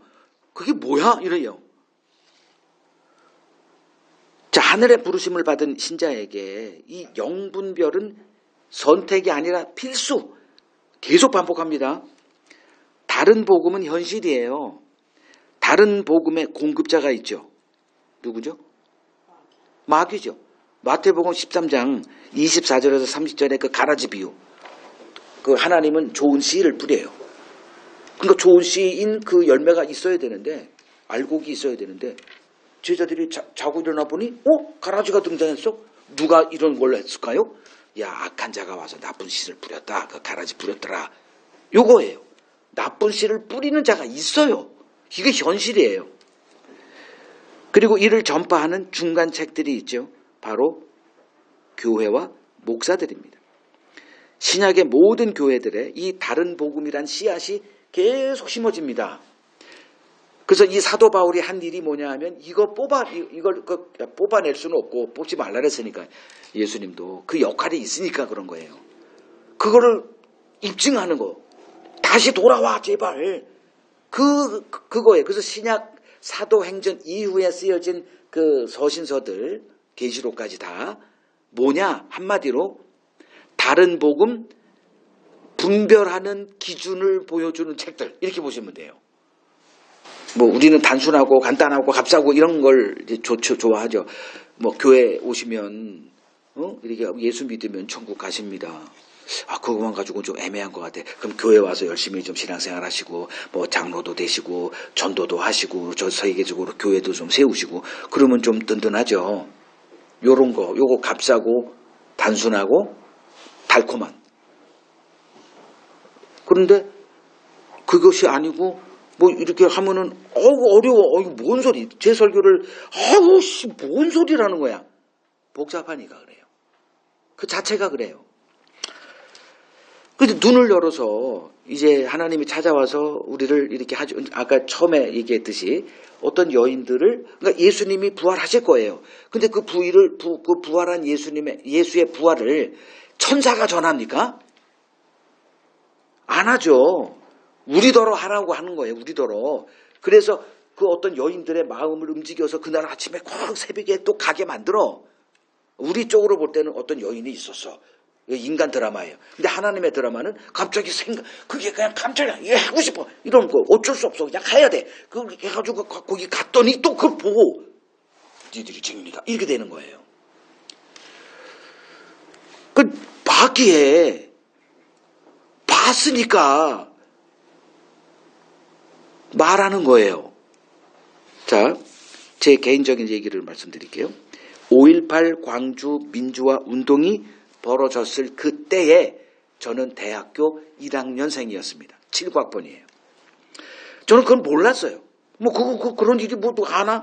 Speaker 1: 그게 뭐야? 이래요. 자, 하늘의 부르심을 받은 신자에게 이 영분별은 선택이 아니라 필수. 계속 반복합니다. 다른 복음은 현실이에요. 다른 복음의 공급자가 있죠. 누구죠? 마귀죠. 마태복음 13장 24절에서 30절의 그 가라지 비유. 그 하나님은 좋은 씨를 뿌려요. 그러니까 좋은 씨인 그 열매가 있어야 되는데 알곡이 있어야 되는데 제자들이 자고 일어나 보니 가라지가 등장했어? 누가 이런 걸로 했을까요? 야, 악한 자가 와서 나쁜 씨를 뿌렸다. 그 가라지 뿌렸더라. 요거예요. 나쁜 씨를 뿌리는 자가 있어요. 이게 현실이에요. 그리고 이를 전파하는 중간책들이 있죠. 바로 교회와 목사들입니다. 신약의 모든 교회들의 이 다른 복음이란 씨앗이 계속 심어집니다. 그래서 이 사도 바울이 한 일이 뭐냐 하면 이걸 뽑아낼 수는 없고 뽑지 말라 그랬으니까 예수님도 그 역할이 있으니까 그런 거예요. 그거를 입증하는 거. 다시 돌아와 제발. 그거예요. 그래서 신약 사도행전 이후에 쓰여진 그 서신서들 계시록까지 다 뭐냐 한마디로 다른 복음 분별하는 기준을 보여주는 책들 이렇게 보시면 돼요. 뭐 우리는 단순하고 간단하고 값싸고 이런 걸 이제 좋아하죠. 뭐 교회 오시면 이렇게 예수 믿으면 천국 가십니다. 그것만 가지고 좀 애매한 것 같아. 그럼 교회 와서 열심히 좀 신앙생활 하시고 뭐 장로도 되시고 전도도 하시고 저 세계적으로 교회도 좀 세우시고 그러면 좀 든든하죠. 요런 거 요거 값싸고 단순하고 달콤한. 그런데 그것이 아니고 뭐 이렇게 하면은 어려워. 이거 뭔 소리. 제 설교를 뭔 소리라는 거야. 복잡하니까 그래요. 그 자체가 그래요. 근데 눈을 열어서 이제 하나님이 찾아와서 우리를 이렇게 하죠. 아까 처음에 얘기했듯이 어떤 여인들을 그러니까 예수님이 부활하실 거예요. 근데 그 부활한 예수의 부활을 천사가 전합니까? 안 하죠. 우리더러 하라고 하는 거예요. 우리더러. 그래서 그 어떤 여인들의 마음을 움직여서 그날 아침에 꼭 새벽에 또 가게 만들어. 우리 쪽으로 볼 때는 어떤 여인이 있었어. 인간 드라마예요. 근데 하나님의 드라마는 갑자기 그게 그냥 깜짝이야. 이거 하고 싶어. 이런 거 어쩔 수 없어. 그냥 가야 돼. 그렇게 해가지고 거기 갔더니 또 그걸 보고 니들이 정리가 이렇게 되는 거예요. 봤기에 봤으니까 말하는 거예요. 자, 제 개인적인 얘기를 말씀드릴게요. 5.18 광주 민주화 운동이 벌어졌을 그때에 저는 대학교 1학년생이었습니다. 7학번이에요. 저는 그건 몰랐어요. 그런 일이 아나?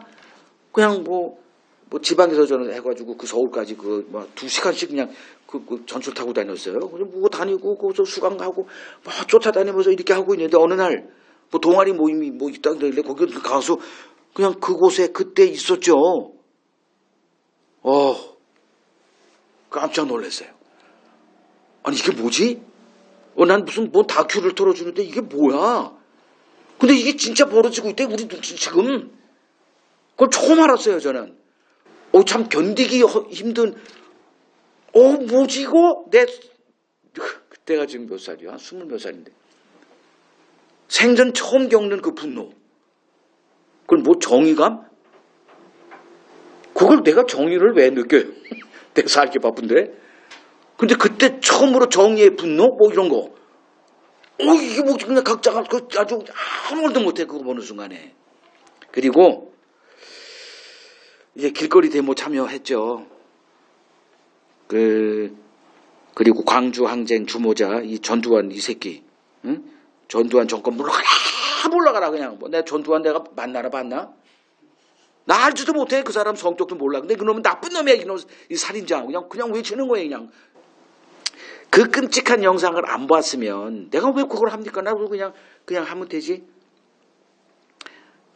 Speaker 1: 그냥 지방에서 저는 해가지고 서울까지 2시간씩 그냥 전철 타고 다녔어요. 그냥 다니고, 거기서 수강 가고, 쫓아다니면서 이렇게 하고 있는데 어느 날, 동아리 모임이 있다길래 거기 가서 그냥 그곳에 그때 있었죠. 깜짝 놀랐어요. 아니, 이게 뭐지? 난 무슨 다큐를 틀어주는데 이게 뭐야? 근데 이게 진짜 벌어지고 있대, 우리 지금. 그걸 처음 알았어요, 저는. 참 견디기 힘든, 뭐지, 이거? 그때가 지금 몇 살이야? 20몇 살인데. 생전 처음 겪는 그 분노. 그건 정의감? 그걸 내가 정의를 왜 느껴요? 내가 살기 바쁜데. 근데 그때 처음으로 정의의 분노? 이런 거. 이게 그냥 각자가 아주 아무것도 못해, 그거 보는 순간에. 그리고, 이제 길거리 데모 참여했죠. 그리고 광주 항쟁 주모자, 이 전두환 이 새끼. 응? 전두환 정권 물러가라, 그냥. 내가 전두환 내가 만나나 봤나? 나 알지도 못해. 그 사람 성격도 몰라. 근데 그놈은 나쁜 놈이야. 이 살인자. 그냥 외치는 거예요, 그냥. 그 끔찍한 영상을 안 봤으면 내가 왜 그걸 합니까? 나도 그냥 하면 되지.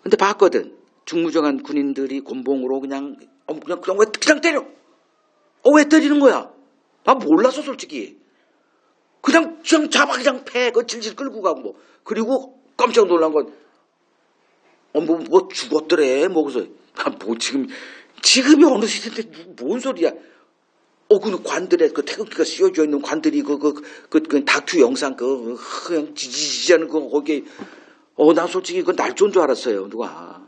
Speaker 1: 근데 봤거든. 중무정한 군인들이 곤봉으로 그냥 때려. 왜 때리는 거야? 나 몰랐어, 솔직히. 그냥 잡아, 그냥 패. 질질 끌고 가고 그리고 깜짝 놀란 건, 죽었더래. 그래서, 지금이 어느 시대인데, 뭔 소리야. 그 관들에, 태극기가 씌워져 있는 관들이, 다큐 영상, 그냥 지지하는 거기에, 나 솔직히 그건 날조인 줄 알았어요, 누가.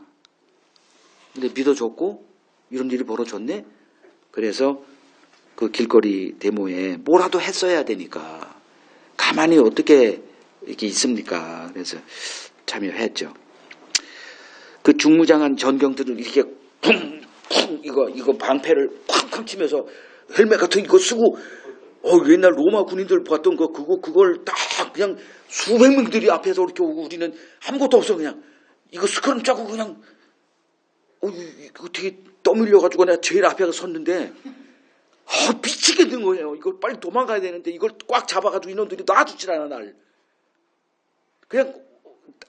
Speaker 1: 근데 믿어줬고, 이런 일이 벌어졌네? 그래서, 그 길거리 데모에 뭐라도 했어야 되니까, 가만히 어떻게 이렇게 있습니까? 그래서 참여했죠. 그 중무장한 전경들은 이렇게 쿵쿵 이거 방패를 쾅쾅 치면서 헬멧 같은 이거 쓰고 옛날 로마 군인들 봤던 그걸 딱 그냥 수백 명들이 앞에서 이렇게 오고 우리는 아무것도 없어 그냥 이거 스크럼 짜고 그냥 이거 되게 떠밀려가지고 내가 제일 앞에 섰는데 미치겠는 거예요. 이걸 빨리 도망가야 되는데 이걸 꽉 잡아가지고 이놈들이 놔주질 않아 날. 그냥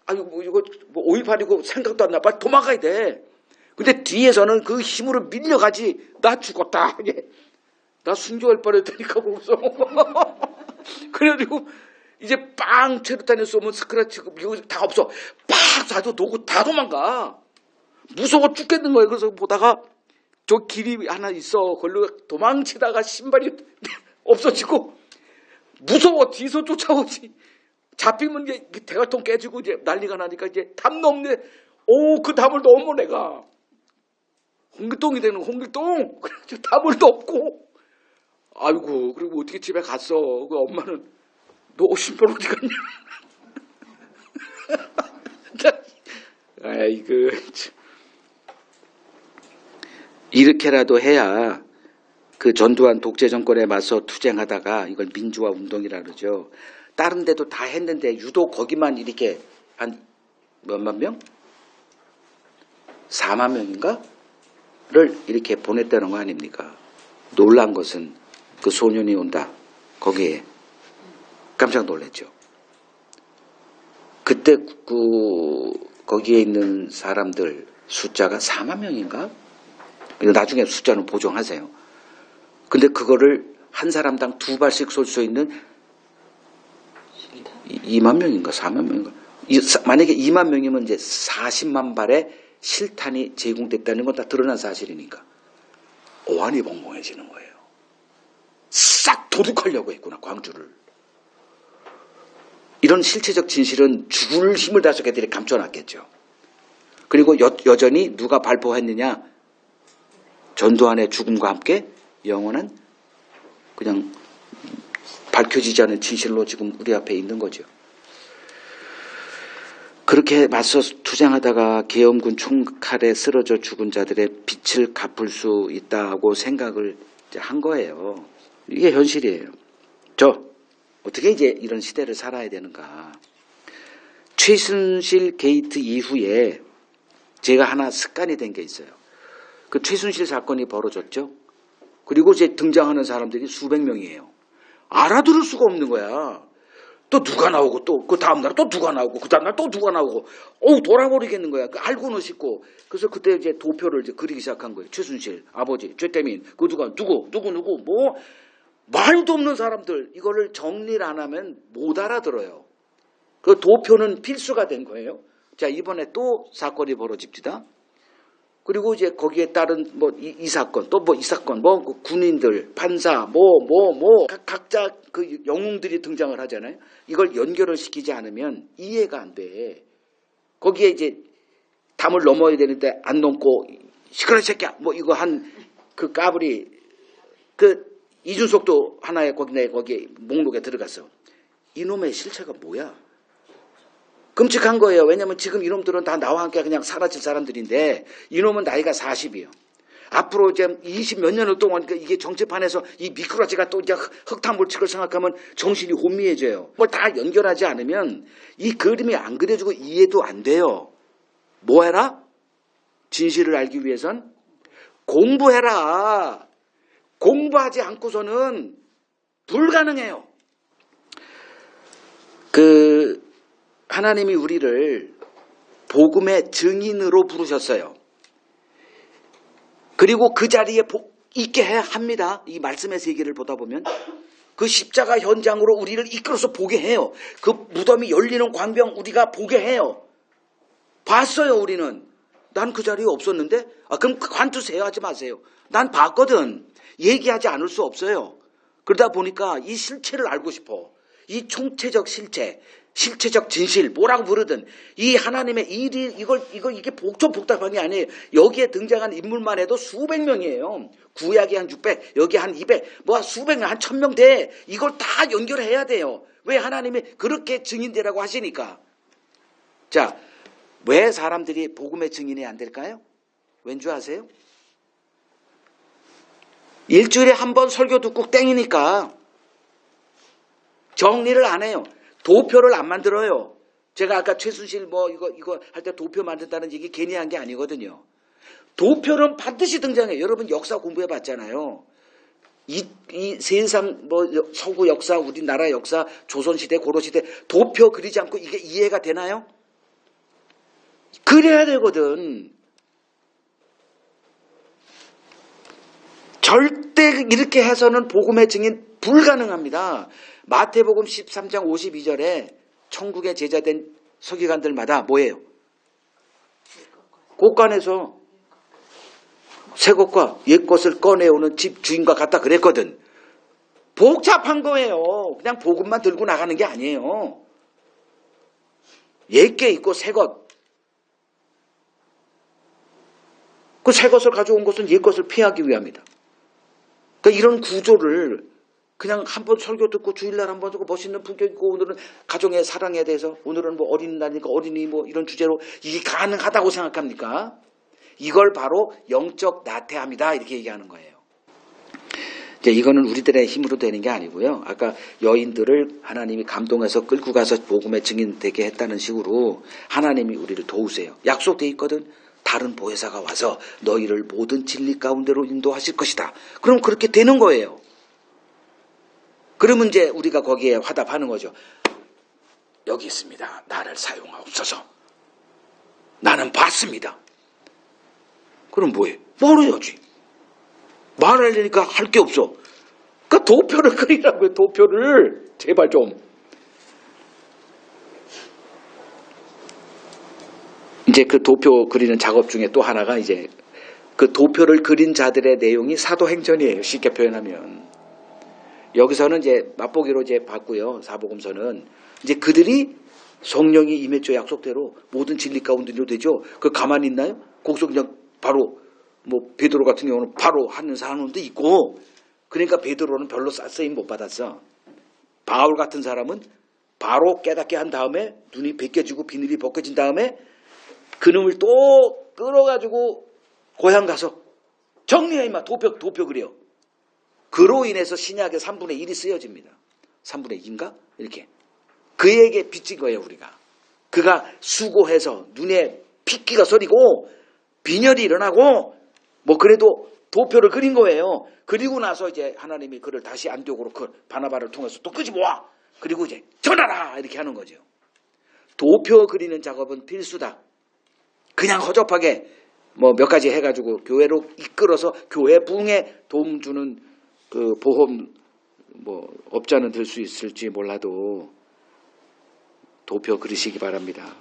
Speaker 1: 이거 5.18이고 생각도 안 나. 빨리 도망가야 돼. 근데 뒤에서는 그 힘으로 밀려가지. 나 죽었다. 나 순교할 뻔했다니까 거기서. 그래가지고 이제 빵 체류탄에 쏘면 스크래치고 이거 다 없어. 팍 쏴도 놓고 다 도망가. 무서워 죽겠는 거예요. 그래서 보다가 저 길이 하나 있어. 걸로 도망치다가 신발이 없어지고 무서워. 뒤에서 쫓아오지. 잡히면 이제 대갈통 깨지고 이제 난리가 나니까 이제 담도 없네. 그 담을 넘어 내가. 홍길동이 되는 홍길동. 그래가지고 담을도 없고. 아이고 그리고 어떻게 집에 갔어. 그 엄마는 너 신발 어디 갔냐. 아이고 이렇게라도 해야 그 전두환 독재 정권에 맞서 투쟁하다가 이걸 민주화 운동이라 그러죠. 다른 데도 다 했는데 유독 거기만 이렇게 한 몇만 명? 4만 명인가?를 이렇게 보냈다는 거 아닙니까? 놀란 것은 그 소년이 온다. 거기에 깜짝 놀랐죠. 그때 거기에 있는 사람들 숫자가 4만 명인가? 나중에 숫자는 보정하세요. 근데 그거를 한 사람당 2발씩 쏠 수 있는 2만 명인가 4만 명인가 만약에 2만 명이면 이제 40만 발의 실탄이 제공됐다는 건 다 드러난 사실이니까 와 보안이 멍멍해지는 거예요. 싹 도둑하려고 했구나, 광주를. 이런 실체적 진실은 죽을 힘을 다해서 걔들이 감춰놨겠죠. 그리고 여전히 누가 발표했느냐? 전두환의 죽음과 함께 영원한 그냥 밝혀지지 않은 진실로 지금 우리 앞에 있는 거죠. 그렇게 맞서 투쟁하다가 계엄군 총칼에 쓰러져 죽은 자들의 빚을 갚을 수 있다고 생각을 이제 한 거예요. 이게 현실이에요. 어떻게 이제 이런 시대를 살아야 되는가. 최순실 게이트 이후에 제가 하나 습관이 된 게 있어요. 그 최순실 사건이 벌어졌죠. 그리고 이제 등장하는 사람들이 수백 명이에요. 알아들을 수가 없는 거야. 또 누가 나오고 또 그 다음날 또 누가 나오고 그 다음날 또 누가 나오고 돌아버리겠는 거야. 알고는 싶고. 그래서 그때 이제 도표를 이제 그리기 시작한 거예요. 최순실 아버지, 최태민, 그 누구 뭐 말도 없는 사람들 이거를 정리를 안 하면 못 알아들어요. 그 도표는 필수가 된 거예요. 자, 이번에 또 사건이 벌어집니다. 그리고 이제 거기에 따른 이 사건 또 이 사건 그 군인들 판사 각자 그 영웅들이 등장을 하잖아요. 이걸 연결을 시키지 않으면 이해가 안 돼. 거기에 이제 담을 넘어야 되는데 안 넘고 시끄러 새끼야 이거 한 그 까불이 그 이준석도 하나의 거기에 목록에 들어갔어. 이놈의 실체가 뭐야? 끔찍한 거예요. 왜냐하면 지금 이놈들은 다 나와 함께 그냥 사라질 사람들인데 이놈은 나이가 40이에요. 앞으로 이제 20 몇 년을 동안 이게 정치판에서 이 미꾸라지가 또 이제 흙탕물 칠 걸 생각하면 정신이 혼미해져요. 뭘 다 연결하지 않으면 이 그림이 안 그려지고 이해도 안 돼요. 뭐 해라? 진실을 알기 위해선 공부해라. 공부하지 않고서는 불가능해요. 하나님이 우리를 복음의 증인으로 부르셨어요. 그리고 그 자리에 있게 해야 합니다. 이 말씀의 세계를 보다 보면 그 십자가 현장으로 우리를 이끌어서 보게 해요. 그 무덤이 열리는 광경 우리가 보게 해요. 봤어요. 우리는. 난 그 자리에 없었는데 그럼 관두세요. 하지 마세요. 난 봤거든. 얘기하지 않을 수 없어요. 그러다 보니까 이 실체를 알고 싶어. 이 총체적 실체, 실체적 진실, 뭐라고 부르든 이 하나님의 일이 이게 복잡한 게 아니에요. 여기에 등장한 인물만 해도 수백 명이에요. 구약이 한 600, 여기 한 200, 수백 명, 한 1000명 돼. 이걸 다 연결해야 돼요. 왜 하나님이 그렇게 증인되라고 하시니까. 자, 왜 사람들이 복음의 증인이 안 될까요? 왠 줄 아세요? 일주일에 한 번 설교 듣고 땡이니까 정리를 안 해요. 도표를 안 만들어요. 제가 아까 최순실 이거 할 때 도표 만든다는 얘기 괜히 한 게 아니거든요. 도표는 반드시 등장해요. 여러분 역사 공부해 봤잖아요. 이 세상 서구 역사, 우리나라 역사, 조선시대, 고려시대 도표 그리지 않고 이게 이해가 되나요? 그래야 되거든. 절대 이렇게 해서는 복음의 증인 불가능합니다. 마태복음 13장 52절에 천국의 제자된 서기관들마다 뭐예요? 곳간에서 새 것과 옛 것을 꺼내오는 집 주인과 같다 그랬거든. 복잡한 거예요. 그냥 복음만 들고 나가는 게 아니에요. 옛 게 있고 새 것. 그 새 것을 가져온 것은 옛 것을 피하기 위함이다. 그러니까 이런 구조를 그냥 한 번 설교 듣고 주일날 한 번 듣고 멋있는 풍경 있고 오늘은 가정의 사랑에 대해서 오늘은 어린이날이니까 어린이 이런 주제로 이게 가능하다고 생각합니까? 이걸 바로 영적 나태함이다 이렇게 얘기하는 거예요. 이제 이거는 우리들의 힘으로 되는 게 아니고요. 아까 여인들을 하나님이 감동해서 끌고 가서 복음의 증인 되게 했다는 식으로 하나님이 우리를 도우세요. 약속돼 있거든. 다른 보혜사가 와서 너희를 모든 진리 가운데로 인도하실 것이다. 그럼 그렇게 되는 거예요. 그러면 이제 우리가 거기에 화답하는 거죠. 여기 있습니다. 나를 사용하옵소서. 나는 봤습니다. 그럼 뭐해? 말해야지. 말하려니까 할 게 없어. 그러니까 도표를 그리라고요. 도표를. 제발 좀. 이제 그 도표 그리는 작업 중에 또 하나가 이제 그 도표를 그린 자들의 내용이 사도행전이에요. 쉽게 표현하면. 여기서는 이제 맛보기로 이제 봤고요. 사복음서는 이제 그들이 성령이 임했죠. 약속대로 모든 진리 가운데로 되죠. 그 가만히 있나요? 거기서 그냥 바로 뭐 베드로 같은 경우는 바로 하는 사람도 있고, 그러니까 베드로는 별로 쓰임 못 받았어. 바울 같은 사람은 바로 깨닫게 한 다음에 눈이 벗겨지고 비늘이 벗겨진 다음에 그놈을 또 끌어가지고 고향 가서 정리해 임마 도표 그래요. 그로 인해서 신약의 3분의 1이 쓰여집니다. 3분의 2인가? 이렇게. 그에게 빚진 거예요, 우리가. 그가 수고해서 눈에 핏기가 서리고 빈혈이 일어나고 뭐 그래도 도표를 그린 거예요. 그리고 나서 이제 하나님이 그를 다시 안디옥으로 그 바나바를 통해서 또 끄집어와. 그리고 이제 전하라 이렇게 하는 거죠. 도표 그리는 작업은 필수다. 그냥 허접하게 뭐 몇 가지 해가지고 교회로 이끌어서 교회 부흥에 도움 주는 그 보험 뭐 업자는 될 수 있을지 몰라도 도표 그리시기 바랍니다.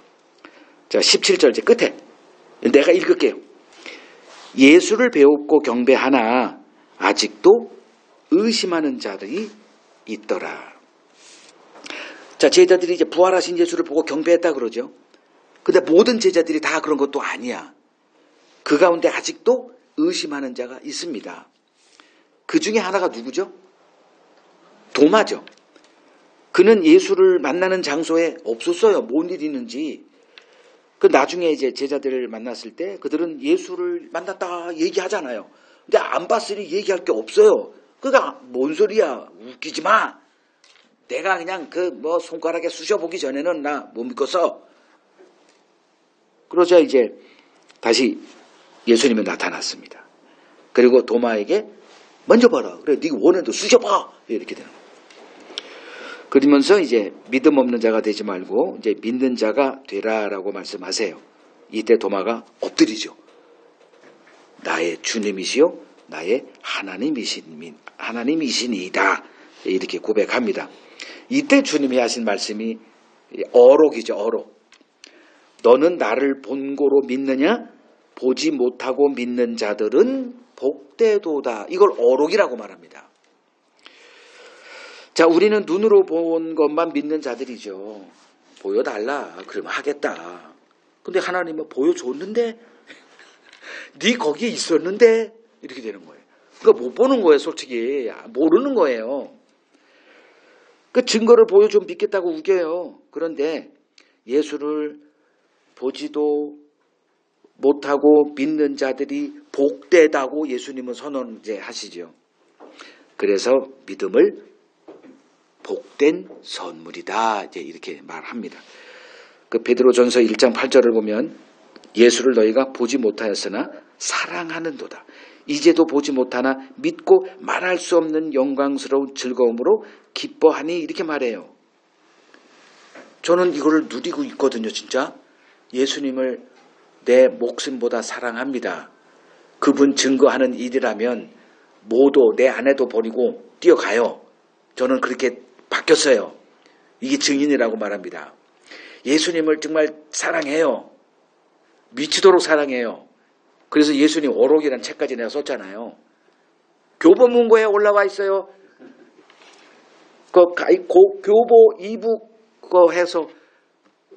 Speaker 1: 자, 17절 이제 끝에 내가 읽을게요. 예수를 배웠고 경배하나 아직도 의심하는 자들이 있더라. 자, 제자들이 이제 부활하신 예수를 보고 경배했다 그러죠. 근데 모든 제자들이 다 그런 것도 아니야. 그 가운데 아직도 의심하는 자가 있습니다. 그 중에 하나가 누구죠? 도마죠. 그는 예수를 만나는 장소에 없었어요. 뭔 일이 있는지. 그 나중에 이제 제자들을 만났을 때 그들은 예수를 만났다 얘기하잖아요. 근데 안 봤으니 얘기할 게 없어요. 그러니까 뭔 소리야. 웃기지 마. 내가 그냥 그 뭐 손가락에 쑤셔보기 전에는 나 못 믿겠어. 그러자 이제 다시 예수님이 나타났습니다. 그리고 도마에게 만져봐라. 그래, 네가 원해도 쑤셔봐. 이렇게 되는 거예요. 그러면서 이제 믿음 없는 자가 되지 말고 이제 믿는 자가 되라라고 말씀하세요. 이때 도마가 엎드리죠. 나의 주님이시요 나의 하나님이시니이다. 이렇게 고백합니다. 이때 주님이 하신 말씀이 어록이죠. 어록. 너는 나를 본고로 믿느냐? 보지 못하고 믿는 자들은 복되도다. 이걸 어록이라고 말합니다. 자, 우리는 눈으로 본 것만 믿는 자들이죠. 보여달라. 그러면 하겠다. 근데 하나님은 보여줬는데 네 거기에 있었는데 이렇게 되는 거예요. 그러니까 못 보는 거예요. 솔직히. 모르는 거예요. 그 증거를 보여주면 믿겠다고 우겨요. 그런데 예수를 보지도 못하고 믿는 자들이 복되다고 예수님은 선언 이제 하시죠. 그래서 믿음을 복된 선물이다. 이제 이렇게 말합니다. 그 베드로전서 1장 8절을 보면 예수를 너희가 보지 못하였으나 사랑하는도다. 이제도 보지 못하나 믿고 말할 수 없는 영광스러운 즐거움으로 기뻐하니 이렇게 말해요. 저는 이거를 누리고 있거든요. 진짜 예수님을 내 목숨보다 사랑합니다. 그분 증거하는 일이라면 모두 내 아내도 버리고 뛰어가요. 저는 그렇게 바뀌었어요. 이게 증인이라고 말합니다. 예수님을 정말 사랑해요. 미치도록 사랑해요. 그래서 예수님 어록이라는 책까지 내가 썼잖아요. 교보문고에 올라와 있어요. 교보 2부 해서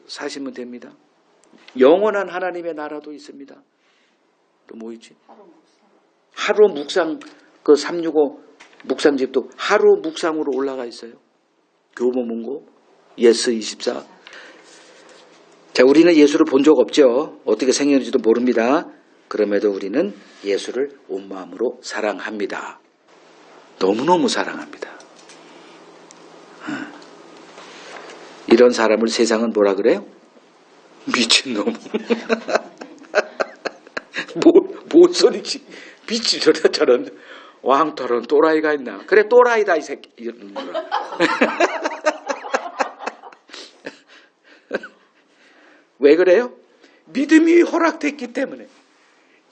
Speaker 1: 사시면 됩니다. 영원한 하나님의 나라도 있습니다. 또 뭐 있지? 하루 묵상, 그 365 묵상집도 하루 묵상으로 올라가 있어요. 교보문고, 예스24. 자, 우리는 예수를 본 적 없죠. 어떻게 생겼는지도 모릅니다. 그럼에도 우리는 예수를 온 마음으로 사랑합니다. 너무너무 사랑합니다. 이런 사람을 세상은 뭐라 그래요? 미친놈. 뭔 소리지? 미친놈 저런 왕터런 또라이가 있나? 그래, 또라이다 이 새끼. 왜 그래요? 믿음이 허락됐기 때문에.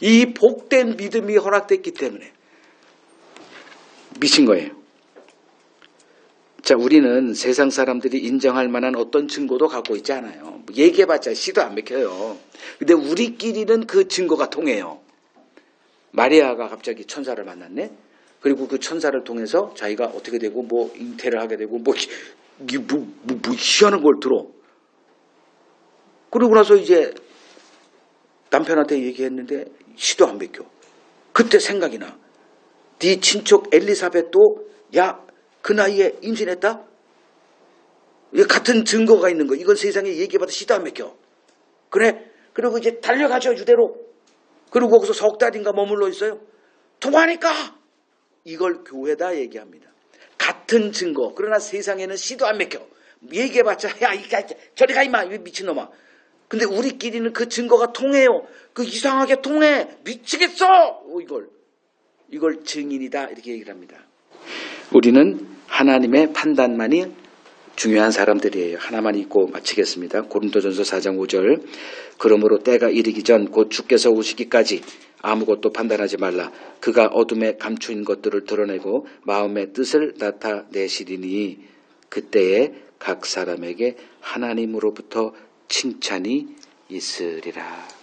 Speaker 1: 이 복된 믿음이 허락됐기 때문에 미친 거예요. 자, 우리는 세상 사람들이 인정할 만한 어떤 증거도 갖고 있지 않아요. 얘기해봤자 씨도 안 맥혀요. 근데 우리끼리는 그 증거가 통해요. 마리아가 갑자기 천사를 만났네. 그리고 그 천사를 통해서 자기가 어떻게 되고 뭐 잉태를 하게 되고 뭐 희한한 걸 들어. 그러고 나서 이제 남편한테 얘기했는데 시도 안 베껴. 그때 생각이 나. 네 친척 엘리사벳도 야, 그 나이에 임신했다? 같은 증거가 있는 거. 이건 세상에 얘기해봐도 시도 안 베껴. 그래? 그리고 이제 달려가죠, 유대로. 그리고 거기서 석 달인가 머물러 있어요. 통하니까 이걸 교회다 얘기합니다. 같은 증거. 그러나 세상에는 시도 안 맥혀. 얘기해봤자 야 저리 가 임마 미친놈아. 근데 우리끼리는 그 증거가 통해요. 그 이상하게 통해. 미치겠어. 이걸 증인이다 이렇게 얘기를 합니다. 우리는 하나님의 판단만이 중요한 사람들이에요. 하나만 잊고 마치겠습니다. 고린도전서 4장 5절. 그러므로 때가 이르기 전 곧 주께서 오시기까지 아무것도 판단하지 말라. 그가 어둠에 감추인 것들을 드러내고 마음의 뜻을 나타내시리니 그때에 각 사람에게 하나님으로부터 칭찬이 있으리라.